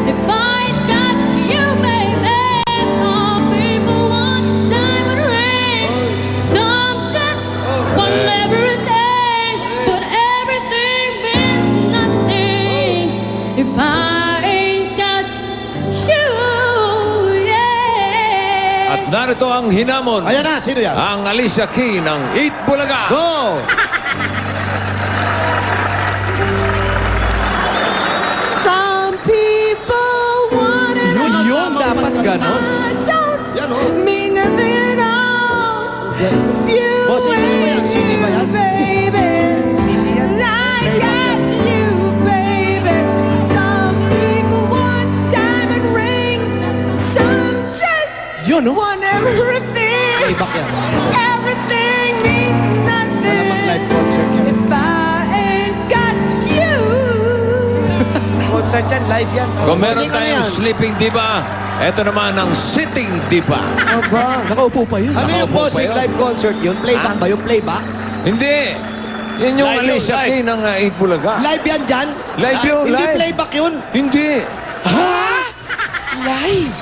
S16: if I ain't got you, baby. Some people want diamond rings, some just want everything, but everything means nothing. If I ain't got you, yeah.
S13: At narito ang hinamon.
S6: Ayan na, sino yan?
S13: Ang Alicia Key ng Eat Bulaga.
S6: Go!
S7: Some people want it all.
S12: Yun, dapat ganon.
S6: Yan o.
S7: Mean nothing at all. If you
S6: Boss, ano ba yan? CD ba yan?
S7: baby. I got you, baby. Some people want diamond rings. Some just
S12: Yun, no?
S7: want everything.
S6: Playback yan.
S7: Everything means nothing.
S6: Live concert yan.
S7: If I ain't got you.
S6: Concert yan, live yan.
S13: Kung meron
S6: Bossing, ano
S13: tayong
S6: yan?
S13: sleeping diva, eto naman ang sitting diva.
S6: Aba.
S12: Nakaupo pa yun.
S6: Ano yung
S13: Nakaupo pa
S6: bossing
S13: yun?
S6: live concert yun? Playback
S13: Ah?
S6: ba yung playback?
S13: Hindi. Yan yung Alicia Key ng Eat Bulaga.
S6: Live yan dyan?
S13: Live yun,
S6: Hindi
S13: live.
S6: playback yun?
S13: Hindi.
S6: Ha? Live?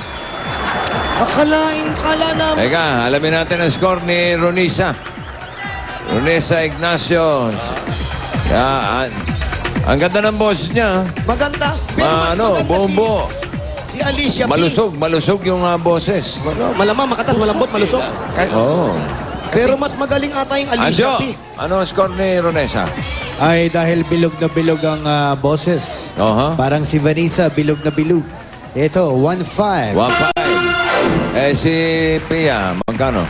S6: Kala namin.
S13: Teka, alamin natin ang score ni Ronisa. Ronisa Ignacio. Yan. Ang ganda ng boss niya.
S6: Maganda. Pero mas maganda
S13: buong-buo.
S6: si Alicia P.
S13: Malusog yung boses.
S6: Malamang, makatas, malambot, malusog.
S13: Oo.
S6: Pero mas magaling ata yung Alicia
S13: Anjo,
S6: P.
S13: ano ang score ni Ronesa?
S17: Ay, dahil bilog na bilog ang boses. Parang si Vanessa, bilog na bilog. Ito, 1-5.
S13: 1-5. Si Pia, magkano?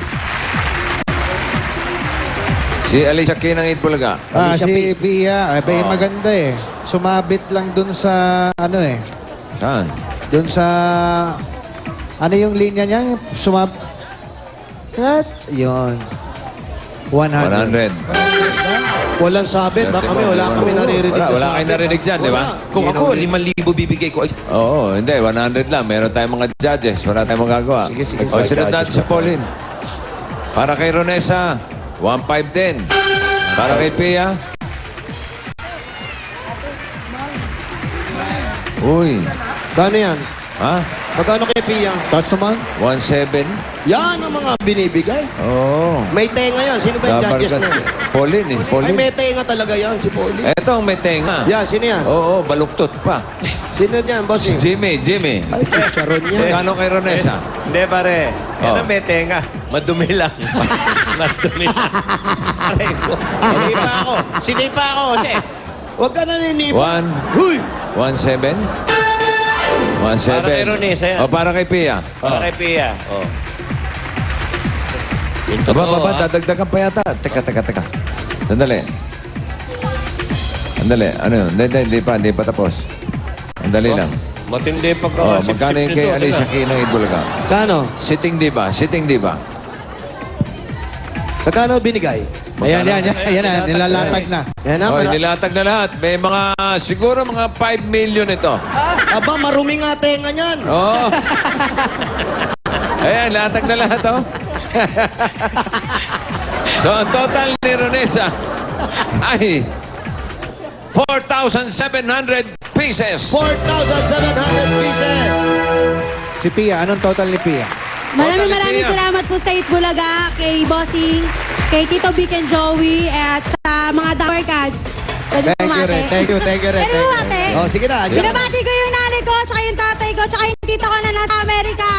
S13: Si Alicia Key ng Eat Bulaga.
S17: Si Pia, maganda eh. Sumabit lang dun sa,
S13: Saan?
S17: dun sa, yung linya niya? Yun. 100.
S13: 100.
S6: Walang sabit. Wala kami naririnig.
S13: Wala kayo narinig dyan, di ba?
S1: Kung ako, 5,000 bibigay ko.
S13: Oo, hindi. 100 lang. Meron tayong mga judges. Wala tayong magagawa.
S1: Sige.
S13: O, sunod natin si Pauline. Para kay Ronesa, 1.5 din. Para kay Pia. Uy.
S6: Kano yan?
S13: Ha?
S6: Magkano kay Pia?
S17: Taas naman.
S13: 1.7.
S6: Yan ang mga binibigay.
S13: Oo.
S6: May tenga yan. Sino ba yung judges
S13: Dabarkas.
S6: na?
S13: Pauline eh.
S6: Ay,
S13: Pauline.
S6: may tenga talaga yan, si Pauline.
S13: Eto ang may tenga.
S6: Yan, sino yan?
S13: Oo, baluktot pa.
S6: Sino yan, boss?
S13: Si Jimmy.
S6: Ay, charon yan.
S13: Magkano kay Ronesa?
S11: Hindi, pare. Yan
S13: Oh.
S11: ang may tenga. Madumi lang. Madumi lang. Aray ko. Sinipa ako kasi.
S6: Huwag ka naninipa.
S13: 1.
S6: Huy!
S13: 1.7? 1.7.
S11: Para kay Ronesa yan.
S13: O, para kay Pia.
S11: Para kay Pia. Oh. Yung totoo,
S13: Baba,
S11: ah.
S13: dadagdagan pa yata. Teka. Sandali. Ano yun? Hindi pa tapos. Sandali lang.
S11: Matindi
S13: Oh,
S11: pagkakasip-sip
S13: magkano yung kay
S11: nito,
S13: Alicia
S11: teka.
S13: Key ng Itbulaga?
S6: Kano?
S13: Sitting diba?
S6: Magkano binigay?
S17: Ayan, nilalatag na.
S6: Yan na,
S13: Oh, nilatag na lahat. May siguro mga 5 million ito.
S6: Aba, marumi nga tenga niyan.
S13: Oo. Ayan, latag na lahat, oh. So, ang total ni Ronesa ay 4,700 pieces.
S6: 4,700 pieces.
S17: Si Pia, anong total ni Pia?
S16: Maraming salamat po sa Itbulaga, kay Bossing, kay Tito Vic and Joey, at sa mga Dapper Cats. Pwede bumate.
S17: Thank you rin.
S16: Pwede bumate.
S6: Oh, sige na. Andiyan ka na.
S16: Binabati ko yung nanay ko, tsaka yung tatay ko, tsaka yung tito ko na nasa Amerika.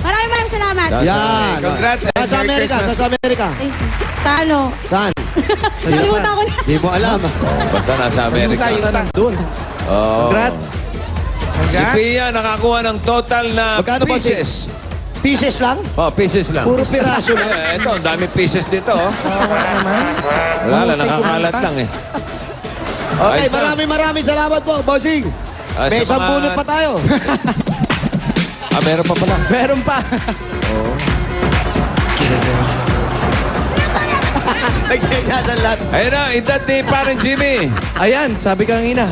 S16: Maraming salamat.
S6: Yan.
S1: Congrats and
S6: Sa
S1: Merry
S6: Amerika,
S1: Christmas.
S6: sa Amerika.
S16: Sa ano?
S6: Saan?
S16: Nalimutan ko na.
S6: Di mo alam.
S13: Basta nasa Amerika.
S17: Doon.
S13: Oh.
S12: Congrats.
S13: Si Pia nakakuha ng total na
S14: Magkano ba,
S13: pieces.
S14: Pieces lang?
S13: Oh, pieces lang.
S14: Puro piraso lang.
S13: Ito, ang daming pieces dito. Oh. Wala lang, nakakalat lang eh.
S14: Okay,
S13: Ayos na.
S14: maraming salamat po, bossing.
S13: Ah,
S14: May
S13: sa
S14: isang
S13: mga-
S14: bunot pa tayo.
S13: Meron pa pala.
S12: Meron pa.
S14: Nagsiyasan lahat.
S13: Ayun na, edad ni Parang Jimmy.
S12: Ayan, sabi kanina.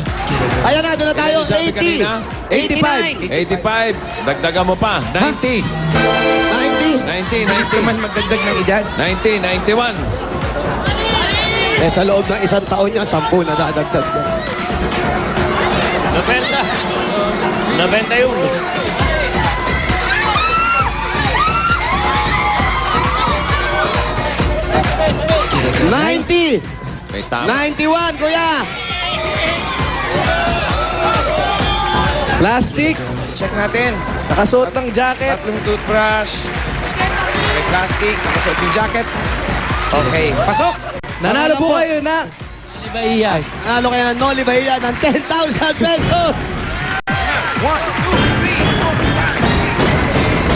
S14: Ayan na, doon na tayo.
S13: Ilan sabi
S14: 80.
S13: kanina?
S14: 89.
S13: 85. Dagdagan mo pa. 90.
S14: 90.
S13: 90.
S1: magdagdag ng edad.
S13: 90. 91.
S14: Eh, sa loob ng isang taon niya, 10 na dadagdag.
S11: 91.
S14: 90.
S13: May tama.
S14: 91, kuya.
S12: Plastic.
S1: Check natin.
S12: Nakasuot ng jacket.
S1: Tatlong toothbrush. May plastic. Nakasuot yung jacket. Okay. Pasok!
S12: Nanalo po kayo na.
S14: Nanalo kayo ng Noli Bahia ng 10,000 pesos.
S1: 1, 2, 3, 4, 5, 6,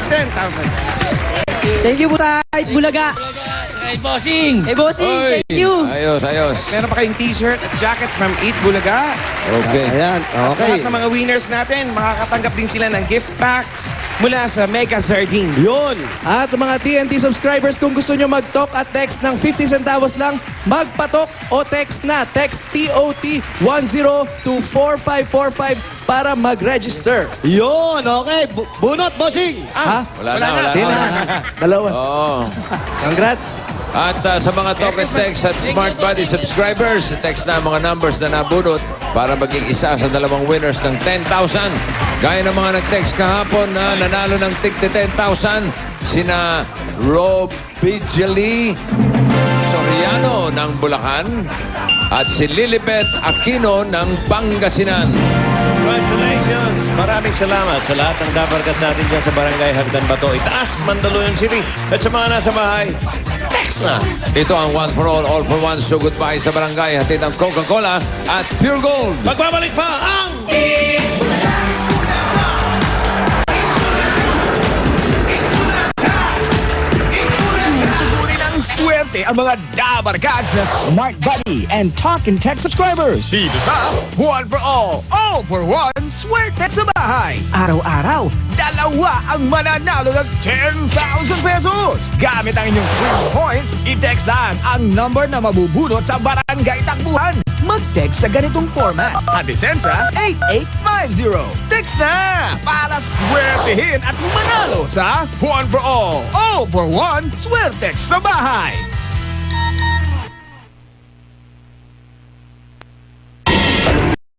S1: 7, 8, 9, 10,000 pesos.
S10: Thank you po sa Bulaga. Hey, Bossing! Hey, Bossing!
S13: Oy,
S10: Thank you!
S13: Ayos.
S1: Meron pa kayong t-shirt at jacket from Eat Bulaga.
S13: Okay.
S14: Ayan,
S1: At
S14: okay.
S1: lahat ng mga winners natin, makakatanggap din sila ng gift packs mula sa Mega Sardines.
S14: Yun.
S12: At mga TNT subscribers, kung gusto nyo mag-talk at text ng 50 centavos lang, magpatok o text na. Text TOT 10 to 4545 para mag-register.
S14: Yun, okay. Bunot, bossing.
S12: Ha?
S13: Wala na.
S12: Di na. Dalawa.
S13: Oo.
S12: Congrats.
S13: At sa mga talk and text at Smart Buddy subscribers, text na ang mga numbers na nabunot para maging isa sa dalawang winners ng 10,000. Gaya ng mga nag-text kahapon na nanalo ng tig 10,000, sina Rob Pidgely Soriano ng Bulacan at si Lilibet Aquino ng Pangasinan.
S11: Congratulations! Maraming salamat sa lahat ng dabarkat natin dyan sa Barangay Hagdan Bato, Itaas, Mandaluyong City. At sa mga nasa bahay, text na!
S13: Ito ang One for All for One. So goodbye sa barangay. Hatid ang Coca-Cola at Pure Gold.
S11: Magbabalik pa ang...
S1: Susuri ng swerte ang mga Dabarkads na Smart Buddy and Talk and Text subscribers. Dito sa One for All for One, swerte sa bahay. Araw-araw, dalawa ang mananalo ng 10,000 pesos. Gamit ang inyong free points, i-text lang ang number na mabubunot sa barangay takbuhan. Mag-text sa ganitong format. Adisensa 8850. Text na para swertehin at manalo sa One for All for One, Swertex sa bahay.